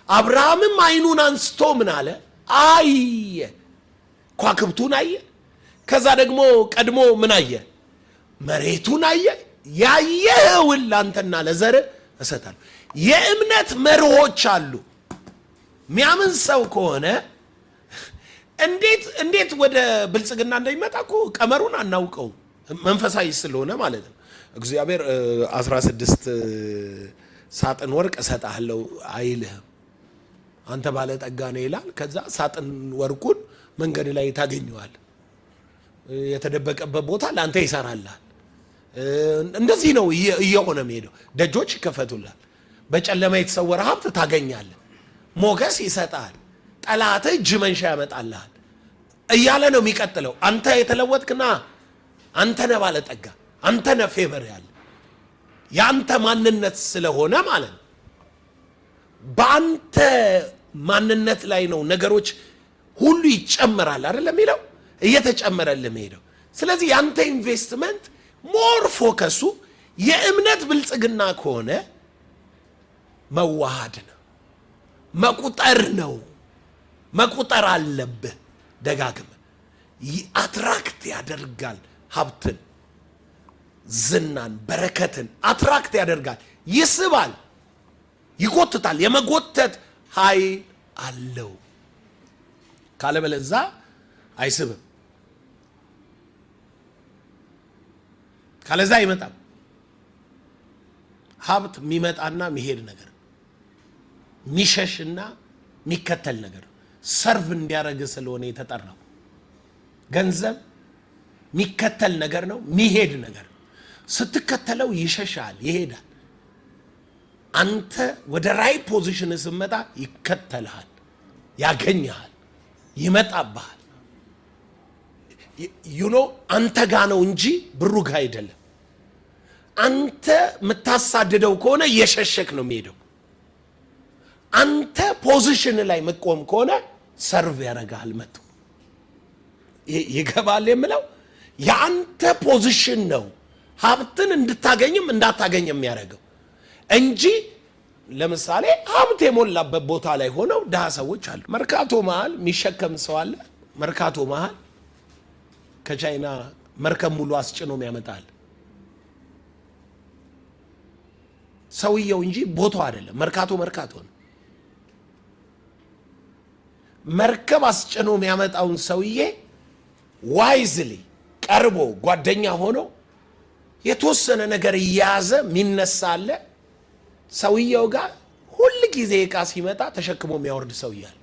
አብርሃምም አይኑን አንስቶ ምን አለ? አየ፣ ከዋክብቱን አየ። ከዛ ደግሞ ቀድሞ ምን አየ? መሬቱን አየ። ያየኸውን ላንተና ለዘርህ እሰጣለሁ። የእምነት መርሆች አሉ። ሚያምን ሰው ከሆነ እንዴት ወደ ብልጽግና እንደሚመጣ እኮ ቀመሩን አናውቀው፣ መንፈሳዊ ስለሆነ ማለት ነው። እግዚአብሔር 16 ሳጥን ወርቅ እሰጥሃለሁ አይልህም። አንተ ባለጠጋ ነህ ይላል። ከዛ ሳጥን ወርቁን መንገድ ላይ ታገኘዋል። የተደበቀበት ቦታ ለአንተ ይሰራልሃል። እንደዚህ ነው እየሆነ የሚሄደው። ደጆች ይከፈቱላል። በጨለማ የተሰወረ ሀብት ታገኛለህ። ሞገስ ይሰጣል። ጠላት እጅ መንሻ ያመጣልሃል እያለ ነው የሚቀጥለው። አንተ የተለወጥክና አንተ ነህ ባለጠጋ፣ አንተ ነህ ፌቨር ያለ ያንተ ማንነት ስለሆነ ማለት ነው። በአንተ ማንነት ላይ ነው ነገሮች ሁሉ ይጨመራል አይደለም የሚለው እየተጨመረልህ ሄደው። ስለዚህ ያንተ ኢንቨስትመንት ሞር ፎከሱ የእምነት ብልጽግና ከሆነ መዋሃድ ነው፣ መቁጠር ነው። መቁጠር አለብህ ደጋግመህ። አትራክት ያደርጋል ሀብትን፣ ዝናን፣ በረከትን አትራክት ያደርጋል፣ ይስባል፣ ይጎትታል። የመጎተት ኃይል አለው። ካለበለዛ አይስብም፣ ካለዛ አይመጣም። ሀብት የሚመጣና የሚሄድ ነገር፣ የሚሸሽና የሚከተል ነገር፣ ሰርቭ እንዲያደርግ ስለሆነ የተጠራው። ገንዘብ የሚከተል ነገር ነው፣ የሚሄድ ነገር ነው። ስትከተለው ይሸሻል፣ ይሄዳል። አንተ ወደ ራይ ፖዚሽን ስትመጣ ይከተልሃል፣ ያገኝሃል፣ ይመጣብሃል። ዩኖ አንተ ጋ ነው እንጂ ብሩ ጋ አይደለም። አንተ የምታሳድደው ከሆነ እየሸሸክ ነው የሚሄደው። አንተ ፖዚሽን ላይ መቆም ከሆነ ሰርቭ ያደርጋል መጥቶ። ይገባል የምለው የአንተ ፖዚሽን ነው ሀብትን እንድታገኝም እንዳታገኝ የሚያደርገው እንጂ ለምሳሌ ሀብት የሞላበት ቦታ ላይ ሆነው ድሃ ሰዎች አሉ። መርካቶ መሃል የሚሸከም ሰው አለ። መርካቶ መሃል ከቻይና መርከብ ሙሉ አስጭኖ ያመጣል ሰውየው እንጂ ቦታው አይደለም። መርካቶ ነው። መርከብ አስጭኖ የሚያመጣውን ሰውዬ ዋይዝሊ ቀርቦ ጓደኛ ሆኖ የተወሰነ ነገር እያያዘ የሚነሳ አለ። ሰውየው ጋር ሁል ጊዜ ዕቃ ሲመጣ ተሸክሞ የሚያወርድ ሰውዬ አለ።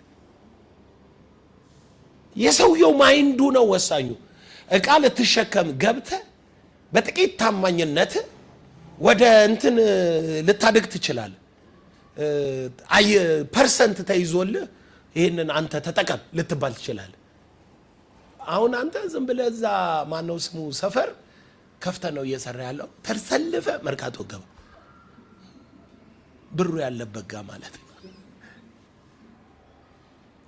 የሰውየው ማይንዱ ነው ወሳኙ። ዕቃ ልትሸከም ገብተህ በጥቂት ታማኝነት ወደ እንትን ልታድግ ትችላለህ። አይ ፐርሰንት ተይዞልህ ይሄንን አንተ ተጠቀም ልትባል ትችላለህ። አሁን አንተ ዝም ብለህ እዛ ማነው ስሙ ሰፈር ከፍተህ ነው እየሰራ ያለው። ተሰልፈ መርካቶ ገባ፣ ብሩ ያለበት ጋ ማለት ነው።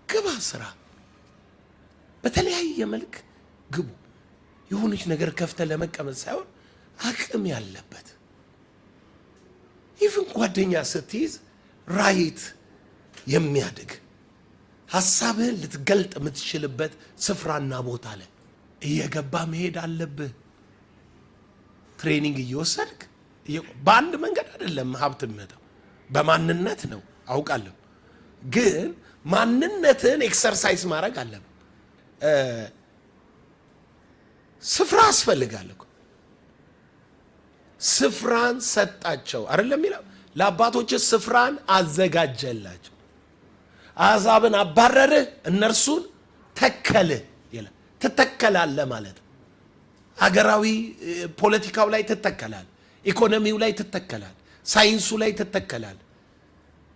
ግባ፣ ስራ በተለያየ መልክ ግቡ። የሆነች ነገር ከፍተህ ለመቀመጥ ሳይሆን አቅም ያለበት ኢቭን ጓደኛ ስትይዝ ራይት የሚያድግ ሐሳብህን ልትገልጥ የምትችልበት ስፍራና ቦታ ላይ እየገባ መሄድ አለብህ። ትሬኒንግ እየወሰድክ በአንድ መንገድ አይደለም ሀብት የሚመጣው፣ በማንነት ነው አውቃለሁ። ግን ማንነትን ኤክሰርሳይዝ ማድረግ አለብህ። ስፍራ አስፈልጋለሁ። ስፍራን ሰጣቸው አይደለም የሚለው ለአባቶች ስፍራን አዘጋጀላቸው። አሕዛብን አባረርህ እነርሱን ተከልህ ይላል። ትተከላለህ ማለት ነው። ሀገራዊ ፖለቲካው ላይ ትተከላል፣ ኢኮኖሚው ላይ ትተከላል፣ ሳይንሱ ላይ ትተከላል።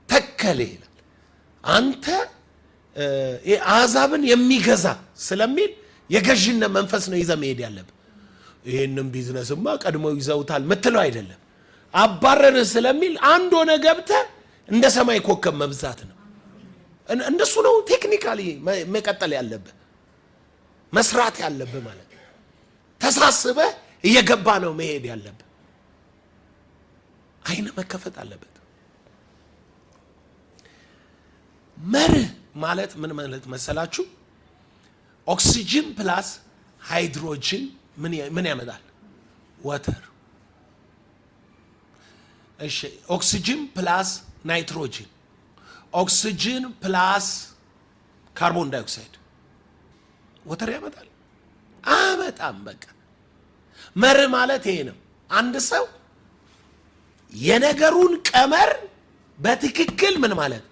ተከልህ ይላል። አንተ አሕዛብን የሚገዛ ስለሚል የገዥነት መንፈስ ነው ይዘህ መሄድ ያለብህ። ይህንም ቢዝነስማ ቀድመው ይዘውታል ምትለው አይደለም። አባረርህ ስለሚል አንድ ሆነ ገብተህ እንደ ሰማይ ኮከብ መብዛት ነው። እንደሱ ነው ቴክኒካሊ መቀጠል ያለብህ መስራት ያለብህ ማለት ነው። ተሳስበህ እየገባ ነው መሄድ ያለብህ። አይነ መከፈት አለበት። መርህ ማለት ምን ማለት መሰላችሁ? ኦክሲጅን ፕላስ ሃይድሮጅን ምን ያመጣል? ወተር። እሺ፣ ኦክሲጅን ፕላስ ናይትሮጅን፣ ኦክሲጅን ፕላስ ካርቦን ዳይኦክሳይድ ወተር ያመጣል? አመጣም። በቃ መርህ ማለት ይሄ ነው። አንድ ሰው የነገሩን ቀመር በትክክል ምን ማለት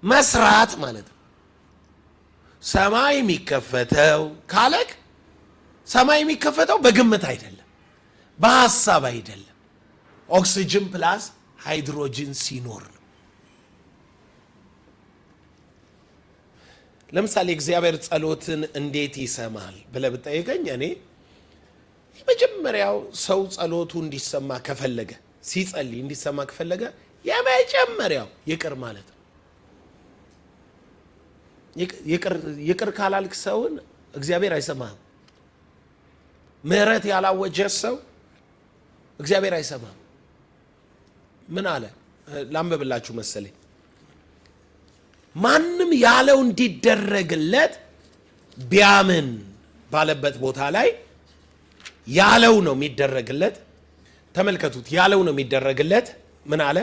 መስራት ማለት ነው። ሰማይ የሚከፈተው ካለክ ሰማይ የሚከፈተው በግምት አይደለም፣ በሐሳብ አይደለም። ኦክሲጅን ፕላስ ሃይድሮጅን ሲኖር ነው። ለምሳሌ እግዚአብሔር ጸሎትን እንዴት ይሰማል ብለህ ብትጠይቀኝ እኔ የመጀመሪያው ሰው ጸሎቱ እንዲሰማ ከፈለገ ሲጸልይ እንዲሰማ ከፈለገ የመጀመሪያው ይቅር ማለት ነው። ይቅር ካላልክ ሰውን እግዚአብሔር አይሰማም። ምህረት ያላወጀ ሰው እግዚአብሔር አይሰማም። ምን አለ ላንብብላችሁ መሰለኝ። ማንም ያለው እንዲደረግለት ቢያምን ባለበት ቦታ ላይ ያለው ነው የሚደረግለት። ተመልከቱት፣ ያለው ነው የሚደረግለት። ምን አለ?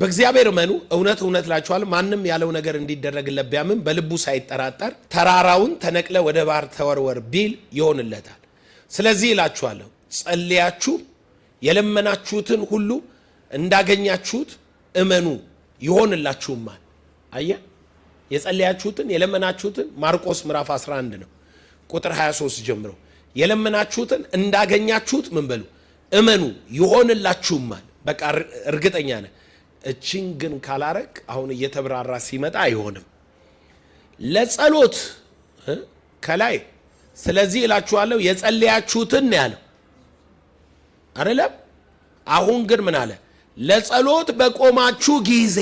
በእግዚአብሔር እመኑ፣ እውነት እውነት እላችኋለሁ ማንም ያለው ነገር እንዲደረግለት ቢያምን በልቡ ሳይጠራጠር ተራራውን ተነቅለ ወደ ባህር ተወርወር ቢል ይሆንለታል። ስለዚህ እላችኋለሁ ጸልያችሁ የለመናችሁትን ሁሉ እንዳገኛችሁት እመኑ ይሆንላችሁማል። አየ የጸለያችሁትን የለመናችሁትን ማርቆስ ምዕራፍ 11 ነው ቁጥር 23 ጀምሮ የለመናችሁትን እንዳገኛችሁት ምን በሉ እመኑ ይሆንላችሁማል። በቃ እርግጠኛ ነህ። እቺን ግን ካላረክ አሁን እየተብራራ ሲመጣ አይሆንም። ለጸሎት ከላይ ስለዚህ እላችኋለሁ የጸለያችሁትን ያለው አይደለም። አሁን ግን ምን አለ? ለጸሎት በቆማችሁ ጊዜ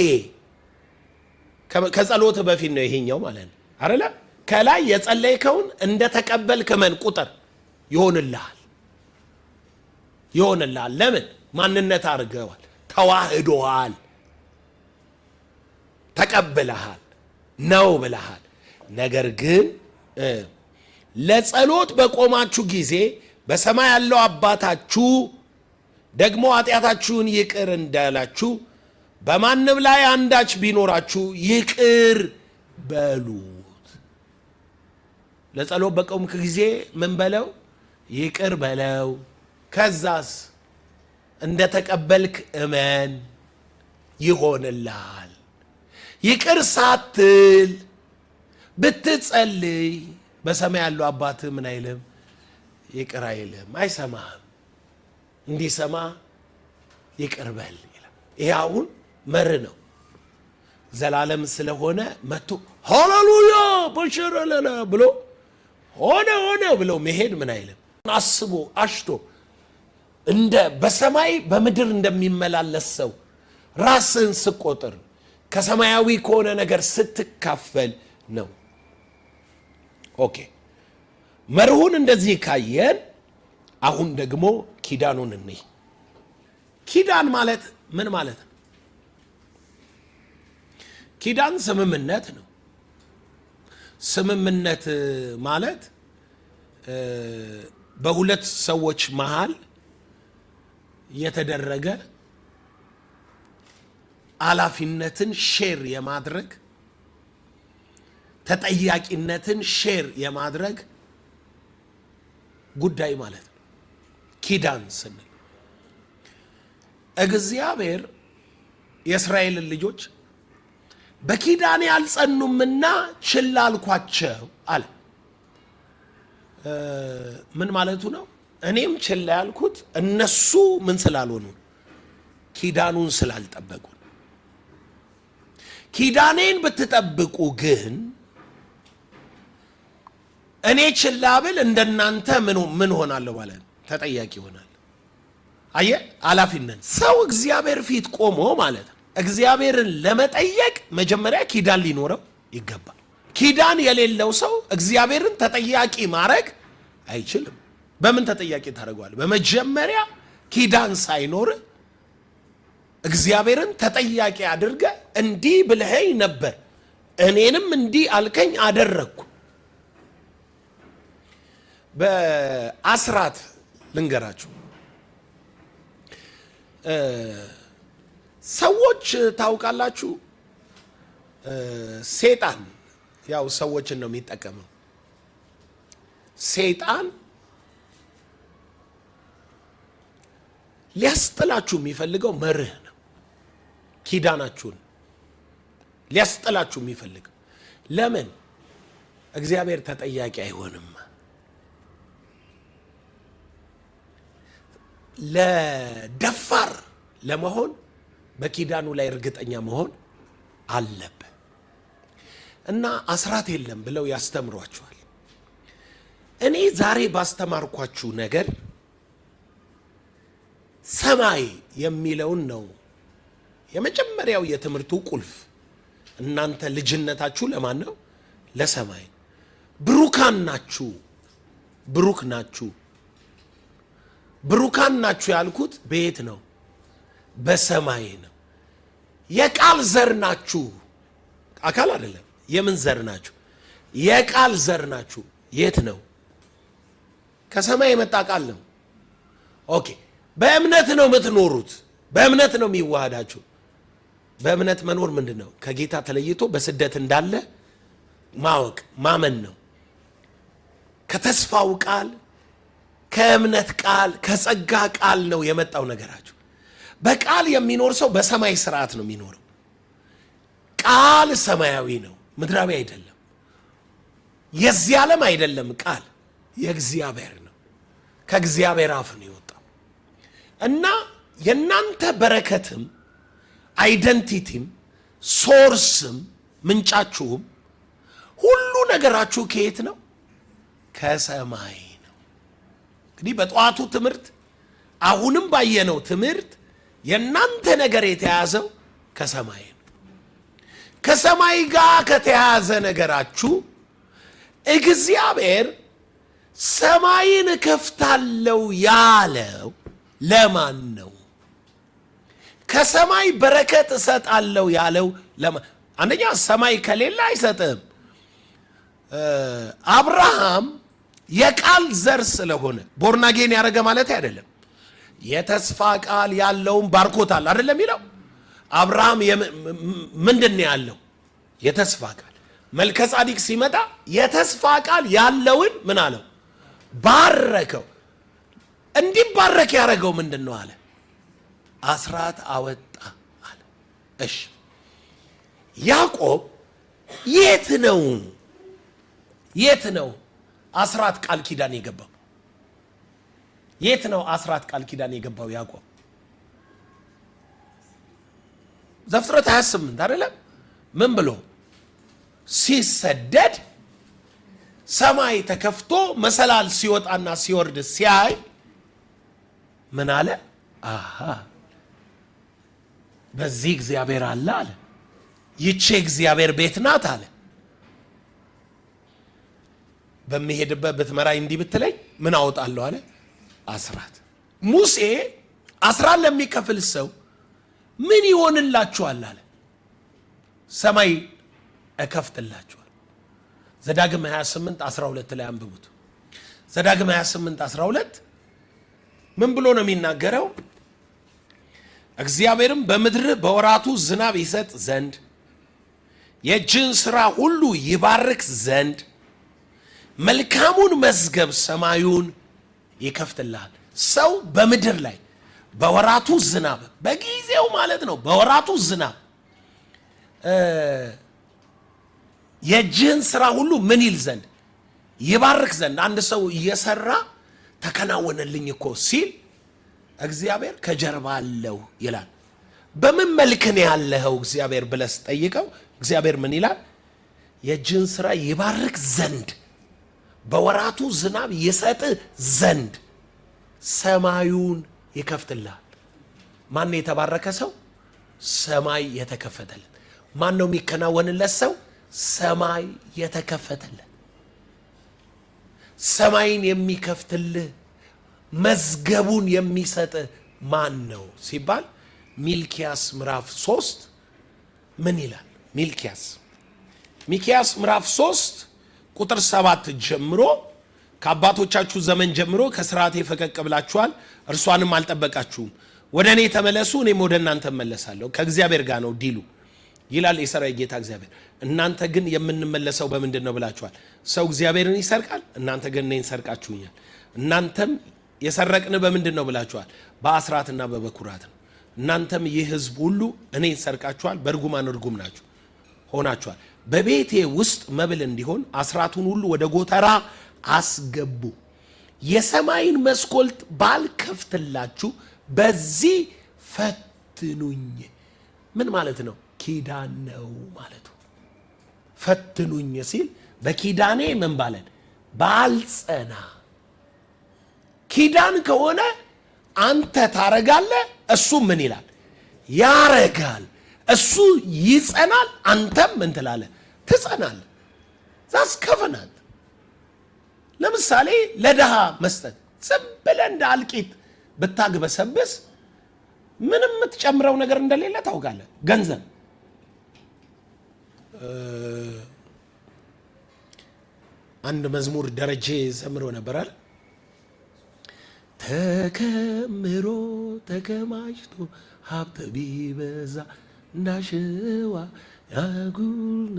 ከጸሎት በፊት ነው ይሄኛው ማለት ነው አይደለም። ከላይ የጸለይከውን እንደተቀበልክ መን ቁጥር ይሆንልሃል። ለምን? ማንነት አድርገዋል፣ ተዋህዶሃል፣ ተቀብለሃል፣ ነው ብለሃል። ነገር ግን ለጸሎት በቆማችሁ ጊዜ በሰማይ ያለው አባታችሁ ደግሞ ኃጢአታችሁን ይቅር እንዳላችሁ በማንም ላይ አንዳች ቢኖራችሁ ይቅር በሉት። ለጸሎት በቆምክ ጊዜ ምን በለው? ይቅር በለው። ከዛስ እንደተቀበልክ እመን ይሆንልሃል። ይቅር ሳትል ብትጸልይ በሰማይ ያለው አባትህ ምን አይልም? ይቅር አይልም፣ አይሰማህም። እንዲሰማ ይቅር በል ይላል። ይሄ አሁን መር ነው። ዘላለም ስለሆነ መጥቶ ሃሌሉያ በሽረለለ ብሎ ሆነ ብሎ መሄድ ምን አይልም። አስቦ አሽቶ እንደ በሰማይ በምድር እንደሚመላለስ ሰው ራስን ስቆጥር ከሰማያዊ ከሆነ ነገር ስትካፈል ነው። ኦኬ መርሁን እንደዚህ ካየን አሁን ደግሞ ኪዳኑን እንይ። ኪዳን ማለት ምን ማለት ነው? ኪዳን ስምምነት ነው። ስምምነት ማለት በሁለት ሰዎች መሃል የተደረገ ኃላፊነትን ሼር የማድረግ ተጠያቂነትን ሼር የማድረግ ጉዳይ ማለት ነው። ኪዳን ስንል እግዚአብሔር የእስራኤልን ልጆች በኪዳኔ አልጸኑምና ችላ አልኳቸው አለ። ምን ማለቱ ነው? እኔም ችላ ያልኩት እነሱ ምን ስላልሆኑ? ኪዳኑን ስላልጠበቁ። ኪዳኔን ብትጠብቁ ግን እኔ ችላ ብል እንደናንተ ምን ሆናለሁ ማለት ነው? ተጠያቂ ይሆናል። አየ ኃላፊነት ሰው እግዚአብሔር ፊት ቆሞ ማለት ነው እግዚአብሔርን ለመጠየቅ መጀመሪያ ኪዳን ሊኖረው ይገባል። ኪዳን የሌለው ሰው እግዚአብሔርን ተጠያቂ ማድረግ አይችልም። በምን ተጠያቂ ታደርገዋለህ? በመጀመሪያ ኪዳን ሳይኖር እግዚአብሔርን ተጠያቂ አድርገ እንዲህ ብለኸኝ ነበር እኔንም እንዲህ አልከኝ አደረግኩ። በአስራት ልንገራችሁ። ሰዎች ታውቃላችሁ፣ ሴጣን ያው ሰዎችን ነው የሚጠቀመው። ሴጣን ሊያስጥላችሁ የሚፈልገው መርህ ነው። ኪዳናችሁን ሊያስጥላችሁ የሚፈልገው ለምን? እግዚአብሔር ተጠያቂ አይሆንም። ለደፋር ለመሆን በኪዳኑ ላይ እርግጠኛ መሆን አለብህ። እና አስራት የለም ብለው ያስተምሯቸዋል። እኔ ዛሬ ባስተማርኳችሁ ነገር ሰማይ የሚለውን ነው የመጀመሪያው የትምህርቱ ቁልፍ። እናንተ ልጅነታችሁ ለማን ነው? ለሰማይ። ብሩካን ናችሁ፣ ብሩክ ናችሁ። ብሩካን ናችሁ ያልኩት በየት ነው? በሰማይ ነው። የቃል ዘር ናችሁ፣ አካል አይደለም። የምን ዘር ናችሁ? የቃል ዘር ናችሁ። የት ነው? ከሰማይ የመጣ ቃል ነው። ኦኬ። በእምነት ነው የምትኖሩት። በእምነት ነው የሚዋሃዳችሁ። በእምነት መኖር ምንድን ነው? ከጌታ ተለይቶ በስደት እንዳለ ማወቅ ማመን ነው። ከተስፋው ቃል፣ ከእምነት ቃል፣ ከጸጋ ቃል ነው የመጣው ነገራችሁ። በቃል የሚኖር ሰው በሰማይ ስርዓት ነው የሚኖረው። ቃል ሰማያዊ ነው፣ ምድራዊ አይደለም። የዚህ ዓለም አይደለም። ቃል የእግዚአብሔር ነው። ከእግዚአብሔር አፍ ነው የወጣው እና የእናንተ በረከትም አይደንቲቲም ሶርስም ምንጫችሁም ሁሉ ነገራችሁ ከየት ነው? ከሰማይ ነው። እንግዲህ በጠዋቱ ትምህርት አሁንም ባየነው ትምህርት የእናንተ ነገር የተያዘው ከሰማይ ነው። ከሰማይ ጋር ከተያዘ ነገራችሁ እግዚአብሔር ሰማይን እከፍታለሁ ያለው ለማን ነው? ከሰማይ በረከት እሰጣለሁ ያለው ለማን? አንደኛ ሰማይ ከሌለ አይሰጥም። አብርሃም የቃል ዘር ስለሆነ ቦርናጌን ያደረገ ማለት አይደለም። የተስፋ ቃል ያለውን ባርኮታል አይደለም ይለው። አብርሃም ምንድን ያለው? የተስፋ ቃል። መልከ ጻዲቅ ሲመጣ የተስፋ ቃል ያለውን ምን አለው? ባረከው። እንዲባረክ ያደረገው ምንድን ነው አለ? አስራት አወጣ አለ። እሺ ያዕቆብ የት ነው አስራት ቃል ኪዳን የገባው? የት ነው አስራት ቃል ኪዳን የገባው ያዕቆብ? ዘፍጥረት 28 አይደለም? ምን ብሎ ሲሰደድ ሰማይ ተከፍቶ መሰላል ሲወጣና ሲወርድ ሲያይ ምን አለ? አሃ በዚህ እግዚአብሔር አለ አለ። ይቺ እግዚአብሔር ቤት ናት አለ። በሚሄድበት ብትመራኝ እንዲህ ብትለኝ ምን አወጣለሁ አለ? አስራት። ሙሴ አስራት ለሚከፍል ሰው ምን ይሆንላችኋል አለ? ሰማይ እከፍትላችኋል። ዘዳግም 28 12 ላይ አንብቡት። ዘዳግም 28 12 ምን ብሎ ነው የሚናገረው? እግዚአብሔርም በምድር በወራቱ ዝናብ ይሰጥ ዘንድ የእጅን ሥራ ሁሉ ይባርክ ዘንድ መልካሙን መዝገብ ሰማዩን ይከፍትልሃል። ሰው በምድር ላይ በወራቱ ዝናብ፣ በጊዜው ማለት ነው፣ በወራቱ ዝናብ የእጅህን ሥራ ሁሉ ምን ይል ዘንድ? ይባርክ ዘንድ። አንድ ሰው እየሰራ ተከናወነልኝ እኮ ሲል እግዚአብሔር ከጀርባ አለው ይላል። በምን መልክ ነው ያለኸው እግዚአብሔር ብለህ ጠይቀው፣ እግዚአብሔር ምን ይላል? የእጅህን ሥራ ይባርክ ዘንድ በወራቱ ዝናብ ይሰጥ ዘንድ ሰማዩን ይከፍትልሃል። ማን ነው የተባረከ ሰው? ሰማይ የተከፈተለት። ማን ነው የሚከናወንለት ሰው? ሰማይ የተከፈተለት። ሰማይን የሚከፍትልህ መዝገቡን የሚሰጥ ማን ነው ሲባል ሚልኪያስ ምዕራፍ 3 ምን ይላል? ሚልኪያስ ምዕራፍ 3 ቁጥር 7 ጀምሮ ከአባቶቻችሁ ዘመን ጀምሮ ከሥርዓቴ ፈቀቅ ብላችኋል፣ እርሷንም አልጠበቃችሁም። ወደ እኔ ተመለሱ፣ እኔም ወደ እናንተ እመለሳለሁ። ከእግዚአብሔር ጋር ነው ዲሉ ይላል የሠራዊት ጌታ እግዚአብሔር። እናንተ ግን የምንመለሰው በምንድን ነው ብላችኋል። ሰው እግዚአብሔርን ይሰርቃል፣ እናንተ ግን እኔን ሰርቃችሁኛል። እናንተም የሰረቅን በምንድን ነው ብላችኋል፣ በአስራትና በበኩራት ነው። እናንተም ይህ ሕዝብ ሁሉ እኔን ሰርቃችኋል፣ በርጉማን ርጉም ናችሁ ሆናችኋል። በቤቴ ውስጥ መብል እንዲሆን አስራቱን ሁሉ ወደ ጎተራ አስገቡ። የሰማይን መስኮልት ባልከፍትላችሁ በዚህ ፈትኑኝ። ምን ማለት ነው? ኪዳን ነው ማለቱ። ፈትኑኝ ሲል በኪዳኔ ምን ባለን ባልጸና። ኪዳን ከሆነ አንተ ታረጋለህ፣ እሱ ምን ይላል ያረጋል። እሱ ይጸናል፣ አንተም ምን ትላለህ ትጸናለህ። ዛስ ከቨናንት። ለምሳሌ ለድሃ መስጠት ዝም ብለህ እንደ አልቂት ብታግበሰብስ ምንም የምትጨምረው ነገር እንደሌለ ታውቃለህ። ገንዘብ አንድ መዝሙር ደረጀ ዘምሮ ነበር አይደል? ተከምሮ ተከማችቶ ሀብት ቢበዛ እንዳሸዋ ያጉል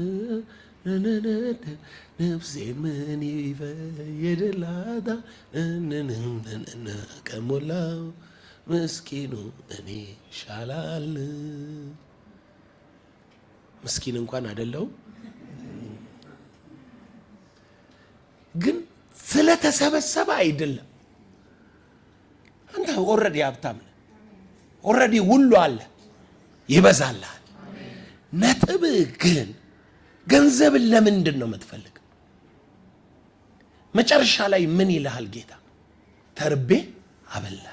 ነፍሴን ምን ይፈይድላታ ከሞላው ምስኪኑ እኔ ይሻላል። ምስኪን እንኳን አይደለው፣ ግን ስለተሰበሰበ አይደለም። አንተ ኦልሬዲ ሀብታም ነህ፣ ኦልሬዲ ሁሉ አለ፣ ይበዛልሃል። ነጥብ ግን ገንዘብን ለምንድን ነው የምትፈልግ? መጨረሻ ላይ ምን ይልሃል ጌታ? ተርቤ አበላህ፣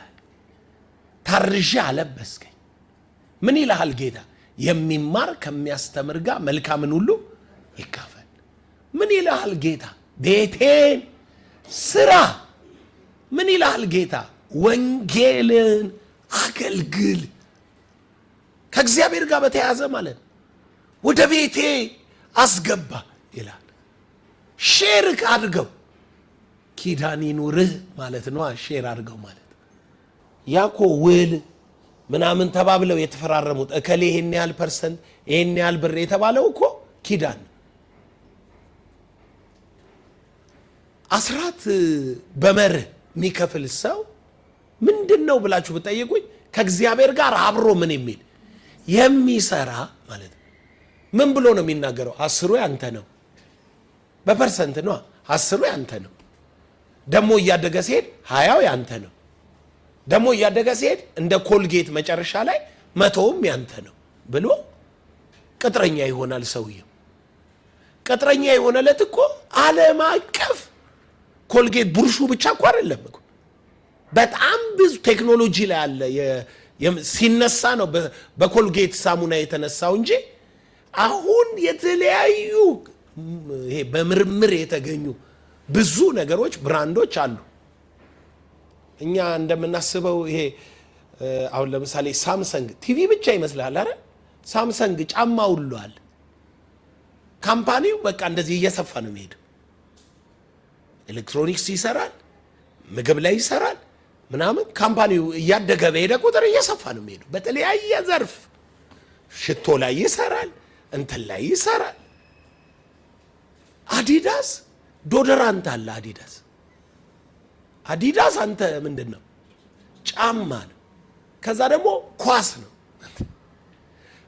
ታርዤ አለበስከኝ። ምን ይልሃል ጌታ? የሚማር ከሚያስተምር ጋር መልካምን ሁሉ ይካፈል። ምን ይልሃል ጌታ? ቤቴን ስራ። ምን ይልሃል ጌታ? ወንጌልን አገልግል። ከእግዚአብሔር ጋር በተያያዘ ማለት ወደ ቤቴ አስገባ ይላል። ሼር አድርገው፣ ኪዳን ይኑርህ ማለት ነው። ሼር አድርገው ማለት ያኮ ውል ምናምን ተባብለው የተፈራረሙት እከሌ ይሄን ያህል ፐርሰንት ይሄን ያህል ብር የተባለው እኮ ኪዳን። አስራት በመርህ የሚከፍል ሰው ምንድን ነው ብላችሁ ብትጠይቁኝ ከእግዚአብሔር ጋር አብሮ ምን የሚል የሚሰራ ማለት ነው። ምን ብሎ ነው የሚናገረው? 10 ያንተ ነው። በፐርሰንት ነው። 10 ያንተ ነው። ደሞ እያደገ ሲሄድ 20 ያንተ ነው። ደሞ እያደገ ሲሄድ እንደ ኮልጌት መጨረሻ ላይ 100ም ያንተ ነው ብሎ ቅጥረኛ ይሆናል ሰውየው። ቅጥረኛ የሆነለት እኮ ዓለም አቀፍ ኮልጌት ብሩሹ ብቻ እኮ አይደለም እኮ በጣም ብዙ ቴክኖሎጂ ላይ አለ። ሲነሳ ነው በኮልጌት ሳሙና የተነሳው እንጂ አሁን የተለያዩ ይሄ በምርምር የተገኙ ብዙ ነገሮች ብራንዶች አሉ። እኛ እንደምናስበው ይሄ አሁን ለምሳሌ ሳምሰንግ ቲቪ ብቻ ይመስላል አይደል? ሳምሰንግ ጫማ ሁሉ አለ። ካምፓኒው በቃ እንደዚህ እየሰፋ ነው የሚሄድ። ኤሌክትሮኒክስ ይሰራል፣ ምግብ ላይ ይሰራል ምናምን። ካምፓኒው እያደገ በሄደ ቁጥር እየሰፋ ነው የሚሄዱ። በተለያየ ዘርፍ ሽቶ ላይ ይሰራል፣ እንትን ላይ ይሰራል። አዲዳስ ዶደራንት አለ። አዲዳስ አንተ ምንድን ነው? ጫማ ነው። ከዛ ደግሞ ኳስ ነው።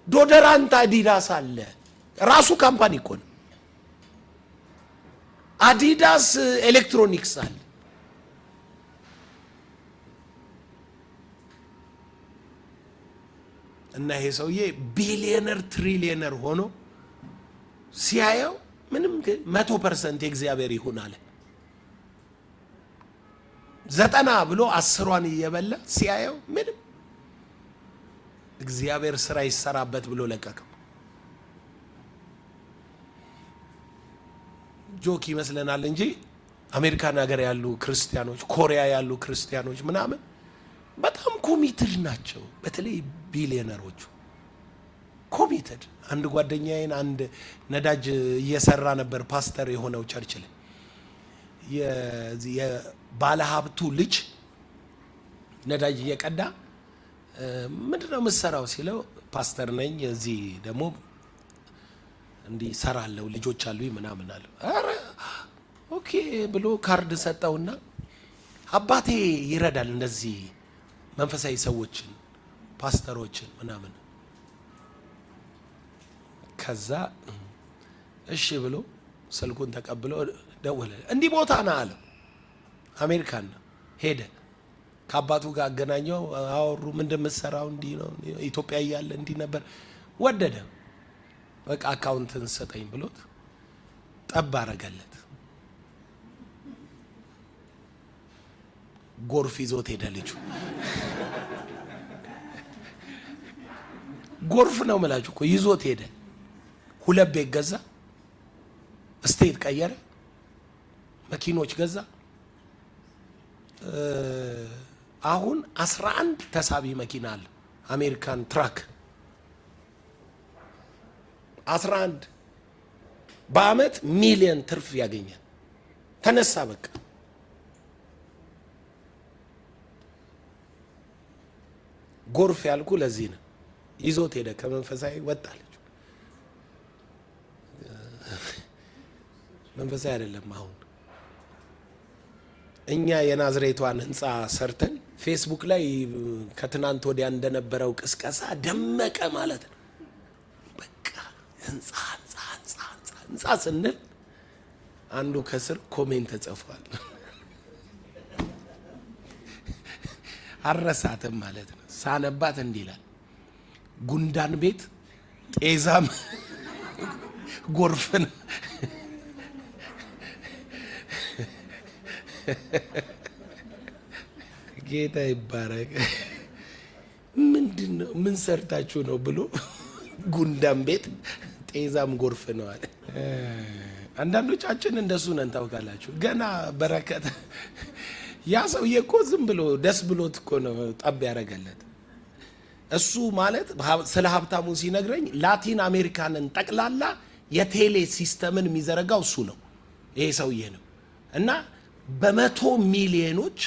ዶደራንት አዲዳስ አለ። ራሱ ካምፓኒ እኮ ነው። አዲዳስ ኤሌክትሮኒክስ አለ። እና ይሄ ሰውዬ ቢሊየነር ትሪሊየነር ሆኖ ሲያየው ምንም 100% የእግዚአብሔር ይሁን አለ። 90 ብሎ 10ን እየበላ ሲያየው ምንም እግዚአብሔር ስራ ይሰራበት ብሎ ለቀቀው። ጆክ ይመስለናል እንጂ አሜሪካን ሀገር ያሉ ክርስቲያኖች፣ ኮሪያ ያሉ ክርስቲያኖች ምናምን በጣም ኮሚትድ ናቸው። በተለይ ቢሊየነሮቹ ኮሚትድ። አንድ ጓደኛዬን አንድ ነዳጅ እየሰራ ነበር፣ ፓስተር የሆነው ቸርች ላይ የባለ ሀብቱ ልጅ ነዳጅ እየቀዳ ምንድነው የምትሰራው ሲለው ፓስተር ነኝ፣ እዚህ ደግሞ እንዲህ ሰራለሁ፣ ልጆች አሉኝ ምናምን አለው። አረ ኦኬ ብሎ ካርድ ሰጠውና አባቴ ይረዳል እንደዚህ መንፈሳዊ ሰዎችን ፓስተሮችን ምናምን። ከዛ እሺ ብሎ ስልኩን ተቀብሎ ደወለ። እንዲህ ቦታ ና አለው። አሜሪካን ነው። ሄደ። ከአባቱ ጋር አገናኘው። አወሩ። ምንድን የምትሰራው? እንዲህ ነው። ኢትዮጵያ እያለ እንዲህ ነበር። ወደደ። በቃ አካውንትን ሰጠኝ ብሎት ጠብ አረገለት። ጎርፍ ይዞት ሄደ ልጁ። ጎርፍ ነው የምላችሁ እኮ ይዞት ሄደ። 2 ቤት ገዛ፣ ስቴት ቀየረ፣ መኪኖች ገዛ። አሁን 11 ተሳቢ መኪና አለ። አሜሪካን ትራክ 11 በአመት ሚሊዮን ትርፍ ያገኛል። ተነሳ በቃ። ጎርፍ ያልኩ ለዚህ ነው። ይዞት ሄደ። ከመንፈሳዊ ወጣለች። መንፈሳዊ አይደለም። አሁን እኛ የናዝሬቷን ህንፃ ሰርተን ፌስቡክ ላይ ከትናንት ወዲያ እንደነበረው ቅስቀሳ ደመቀ ማለት ነው። በቃ ህንፃ ስንል አንዱ ከስር ኮሜንት ተጽፏል። አረሳትም ማለት ነው። ሳነባት እንዲህ ይላል፣ ጉንዳን ቤት ጤዛም ጎርፍን ጌታ ይባረክ። ምንድነው? ምን ሰርታችሁ ነው ብሎ ጉንዳን ቤት ጤዛም ጎርፍ ነው አለ። አንዳንዶቻችን እንደሱ ነን ታውቃላችሁ። ገና በረከት ያ ሰውዬ እኮ ዝም ብሎ ደስ ብሎት እኮ ነው ጠብ ያደረገለት። እሱ ማለት ስለ ሀብታሙ ሲነግረኝ ላቲን አሜሪካንን ጠቅላላ የቴሌ ሲስተምን የሚዘረጋው እሱ ነው፣ ይሄ ሰውዬ ነው። እና በመቶ ሚሊዮኖች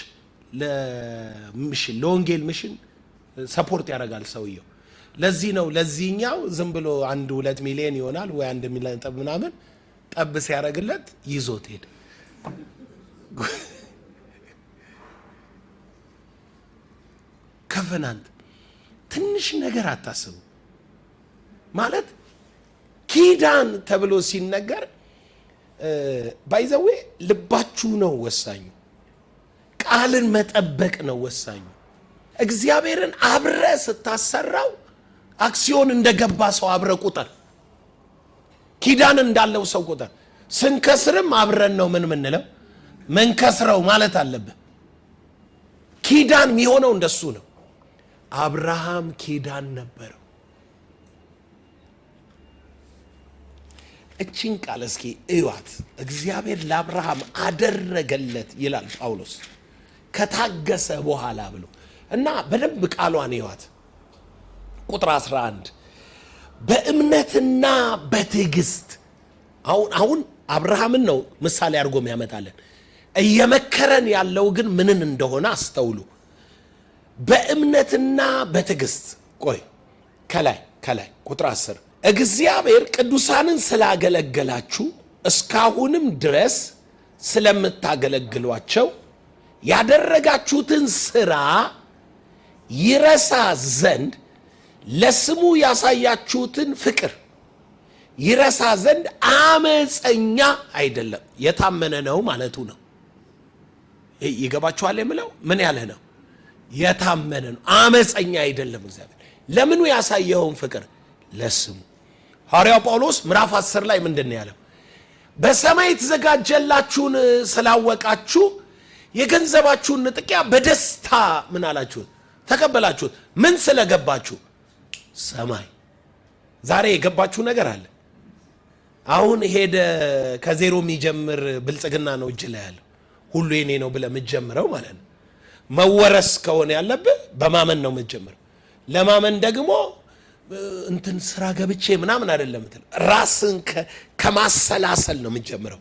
ለወንጌል ሚሽን ሰፖርት ያደርጋል ሰውየው። ለዚህ ነው ለዚህኛው ዝም ብሎ 1-2 ሚሊዮን ይሆናል ወይ 1 ሚሊዮን ጠብ ምናምን ጠብ ሲያደርግለት ይዞት ሄደ። ከቨናንት ትንሽ ነገር አታስቡ ማለት ኪዳን ተብሎ ሲነገር ባይዘዌ ልባችሁ ነው ወሳኙ። ቃልን መጠበቅ ነው ወሳኙ። እግዚአብሔርን አብረ ስታሰራው አክሲዮን እንደገባ ሰው አብረ ቁጥር፣ ኪዳን እንዳለው ሰው ቁጥር። ስንከስርም አብረን ነው ምን ምንለው መንከስረው ማለት አለብህ። ኪዳን የሚሆነው እንደሱ ነው። አብርሃም ኪዳን ነበረው። እቺን ቃል እስኪ እዩዋት። እግዚአብሔር ለአብርሃም አደረገለት ይላል ጳውሎስ ከታገሰ በኋላ ብሎ እና በደንብ ቃሏን እዩዋት። ቁጥር 11 በእምነትና በትዕግስት። አሁን አብርሃምን ነው ምሳሌ አድርጎ የሚያመጣለን። እየመከረን ያለው ግን ምንን እንደሆነ አስተውሉ። በእምነትና በትዕግስት። ቆይ ከላይ ቁጥር 10 እግዚአብሔር ቅዱሳንን ስላገለገላችሁ እስካሁንም ድረስ ስለምታገለግሏቸው ያደረጋችሁትን ሥራ ይረሳ ዘንድ ለስሙ ያሳያችሁትን ፍቅር ይረሳ ዘንድ አመፀኛ አይደለም፣ የታመነ ነው ማለቱ ነው። ይገባችኋል የምለው ምን ያለ ነው? የታመነ ነው፣ አመፀኛ አይደለም። እግዚአብሔር ለምኑ ያሳየውን ፍቅር? ለስሙ። ሐዋርያው ጳውሎስ ምዕራፍ 10 ላይ ምንድን ነው ያለው? በሰማይ የተዘጋጀላችሁን ስላወቃችሁ የገንዘባችሁን ንጥቂያ በደስታ ምን አላችሁት? ተቀበላችሁት። ምን ስለገባችሁ? ሰማይ። ዛሬ የገባችሁ ነገር አለ። አሁን ሄደ ከዜሮ የሚጀምር ብልጽግና ነው እጅ ላይ ያለው። ሁሉ የኔ ነው ብለህ የምትጀምረው ማለት ነው። መወረስ ከሆነ ያለብህ በማመን ነው የምትጀምረው። ለማመን ደግሞ እንትን ስራ ገብቼ ምናምን አይደለም እንትን ራስን ከማሰላሰል ነው የምትጀምረው።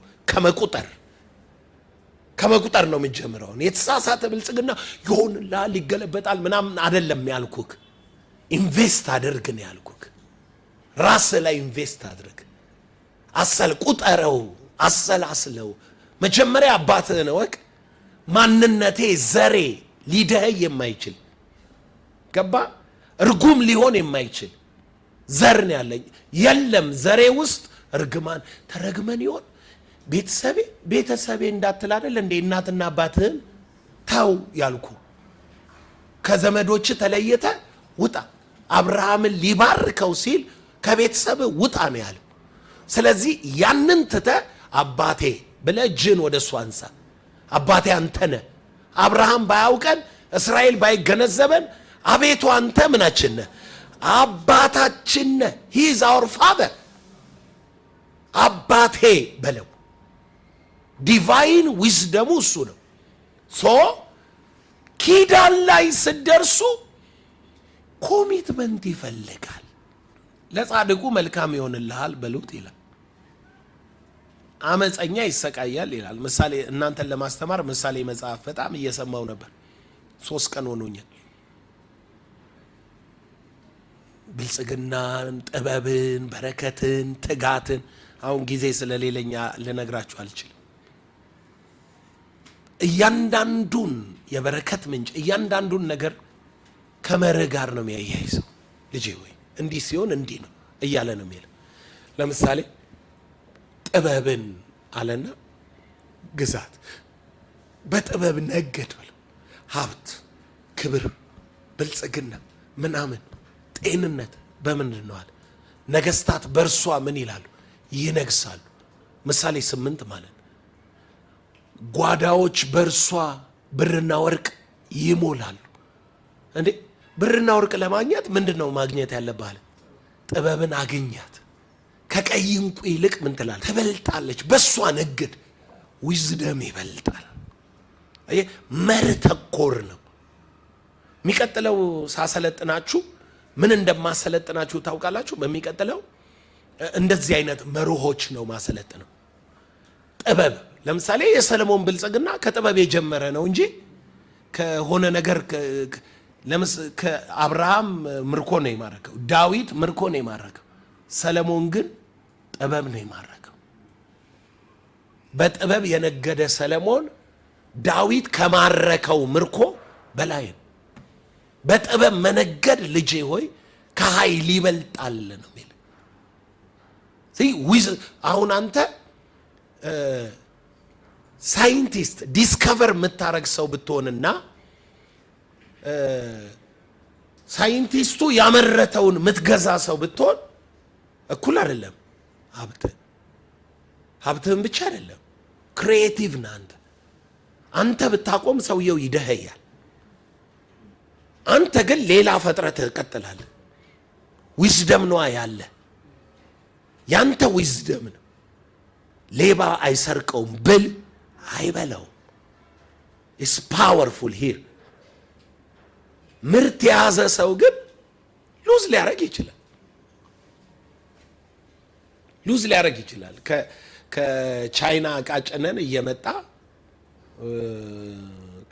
ከመቁጠር ነው የምትጀምረው። የተሳሳተ ብልጽግና ይሆንልሃል ይገለበጣል ምናምን አይደለም ያልኩክ። ኢንቨስት አድርግ ነው ያልኩክ። ራስ ላይ ኢንቨስት አድርግ። ቁጠረው፣ አሰላስለው። መጀመሪያ አባትህን እወቅ። ማንነቴ ዘሬ ሊደኸይ የማይችል ገባ እርጉም ሊሆን የማይችል ዘር ነው ያለኝ። የለም ዘሬ ውስጥ እርግማን ተረግመን ይሆን ቤተሰቤ እንዳትል አይደል እንዴ? እናትና አባትህን ተው ያልኩ። ከዘመዶች ተለይተ ውጣ። አብርሃምን ሊባርከው ሲል ከቤተሰብ ውጣ ነው ያለው። ስለዚህ ያንን ትተ አባቴ ብለህ እጅን ወደ እሱ አንሳ። አባቴ አንተ ነህ። አብርሃም ባያውቀን እስራኤል ባይገነዘበን አቤቱ አንተ ምናችን ነህ? አባታችን ነህ። ሂ ኢዝ አወር ፋዘር። አባቴ በለው። ዲቫይን ዊዝደሙ እሱ ነው። ሶ ኪዳን ላይ ስደርሱ ኮሚትመንት ይፈልጋል። ለጻድቁ መልካም ይሆንልሃል በሉት ይላል። አመፀኛ ይሰቃያል ይላል። ምሳሌ እናንተን ለማስተማር ምሳሌ መጽሐፍ በጣም እየሰማው ነበር። 3 ቀን ሆኖኛል። ብልጽግናን፣ ጥበብን፣ በረከትን፣ ትጋትን አሁን ጊዜ ስለሌለኛ ልነግራችሁ አልችልም። እያንዳንዱን የበረከት ምንጭ እያንዳንዱን ነገር ከመርህ ጋር ነው የሚያያይዘው። ልጄ ሆይ እንዲህ ሲሆን እንዲህ ነው እያለ ነው የሚለው። ለምሳሌ ጥበብን አለና ግዛት፣ በጥበብ ነገድ ብለው ሀብት፣ ክብር፣ ብልጽግና ምናምን ጤንነት በምንድን ነው አለ። ነገስታት በእርሷ ምን ይላሉ? ይነግሳሉ። ምሳሌ 8 ማለት ጓዳዎች በእርሷ ብርና ወርቅ ይሞላሉ። እንዴ ብርና ወርቅ ለማግኘት ምንድን ነው ማግኘት ያለብህ? ጥበብን አግኛት። ከቀይ እንቁ ይልቅ ምን ትላለች? ትበልጣለች። በእሷ ንግድ። ዊዝደም ይበልጣል። መርህ ተኮር ነው። የሚቀጥለው ሳሰለጥናችሁ ምን እንደማሰለጥናችሁ ታውቃላችሁ? በሚቀጥለው እንደዚህ አይነት መርሆች ነው ማሰለጥነው። ጥበብ ለምሳሌ የሰለሞን ብልጽግና ከጥበብ የጀመረ ነው እንጂ ከሆነ ነገር ከአብርሃም ምርኮ ነው የማረከው፣ ዳዊት ምርኮ ነው የማረከው። ሰለሞን ግን ጥበብ ነው የማረከው። በጥበብ የነገደ ሰለሞን ዳዊት ከማረከው ምርኮ በላይ ነው። በጥበብ መነገድ ልጄ ሆይ ከኃይል ይበልጣል ነው የሚል። አሁን አንተ ሳይንቲስት ዲስከቨር የምታረግ ሰው ብትሆንና ሳይንቲስቱ ያመረተውን ምትገዛ ሰው ብትሆን እኩል አይደለም። ሀብትህን ብቻ አይደለም፣ ክሪኤቲቭ ነህ አንተ። አንተ ብታቆም ሰውየው ይደኸያል። አንተ ግን ሌላ ፈጥረህ ትቀጥላለህ። ዊዝደም ነዋ ያለ ያንተ ዊዝደም ነው። ሌባ አይሰርቀውም ብል አይበላውም። ኢስ ፓወርፉል ሂር። ምርት የያዘ ሰው ግን ሉዝ ሊያረግ ይችላል። ከቻይና እቃ ጭነን እየመጣ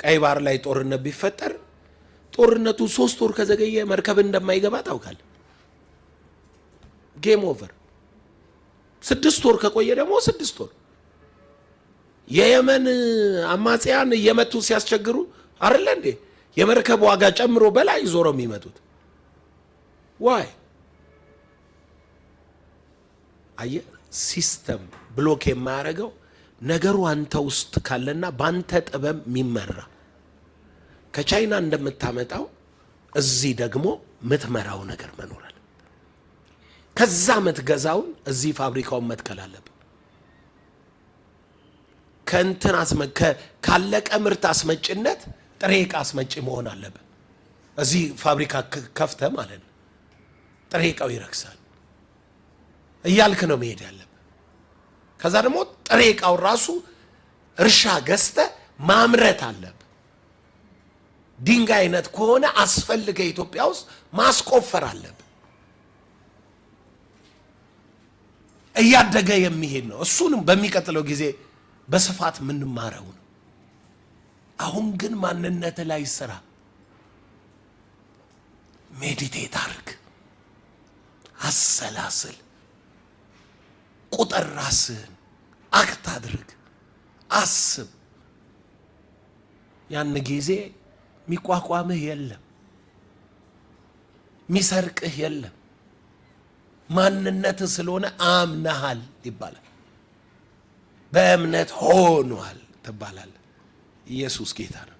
ቀይ ባህር ላይ ጦርነት ቢፈጠር ጦርነቱ 3 ወር ከዘገየ መርከብ እንደማይገባ ታውቃለህ። ጌም ኦቨር። 6 ወር ከቆየ ደግሞ 6 ወር። የየመን አማጽያን እየመቱ ሲያስቸግሩ አይደለ እንዴ የመርከብ ዋጋ ጨምሮ በላይ ዞሮ የሚመጡት? ዋይ አየ ሲስተም ብሎክ የማያደርገው ነገሩ አንተ ውስጥ ካለና ባንተ ጥበብ የሚመራ ከቻይና እንደምታመጣው እዚህ ደግሞ ምትመራው ነገር መኖር አለ። ከዛ ምትገዛውን እዚህ ፋብሪካውን መትከል አለብን። ከእንትን ካለቀ ምርት አስመጭነት ጥሬ ዕቃ አስመጭ መሆን አለብን። እዚህ ፋብሪካ ከፍተ ማለት ነው። ጥሬ ዕቃው ይረክሳል እያልክ ነው መሄድ ያለብን። ከዛ ደግሞ ጥሬ ዕቃው ራሱ እርሻ ገዝተ ማምረት አለብን። ድንጋይ አይነት ከሆነ አስፈልገ ኢትዮጵያ ውስጥ ማስቆፈር አለብን። እያደገ የሚሄድ ነው። እሱንም በሚቀጥለው ጊዜ በስፋት የምንማረው ነው። አሁን ግን ማንነት ላይ ስራ። ሜዲቴት አድርግ፣ አሰላስል፣ ቁጥር፣ ራስህን አክት አድርግ፣ አስብ። ያን ጊዜ ሚቋቋምህ የለም፣ ሚሰርቅህ የለም። ማንነትህ ስለሆነ አምነሃል ይባላል። በእምነት ሆኗል ትባላለህ። ኢየሱስ ጌታ ነው።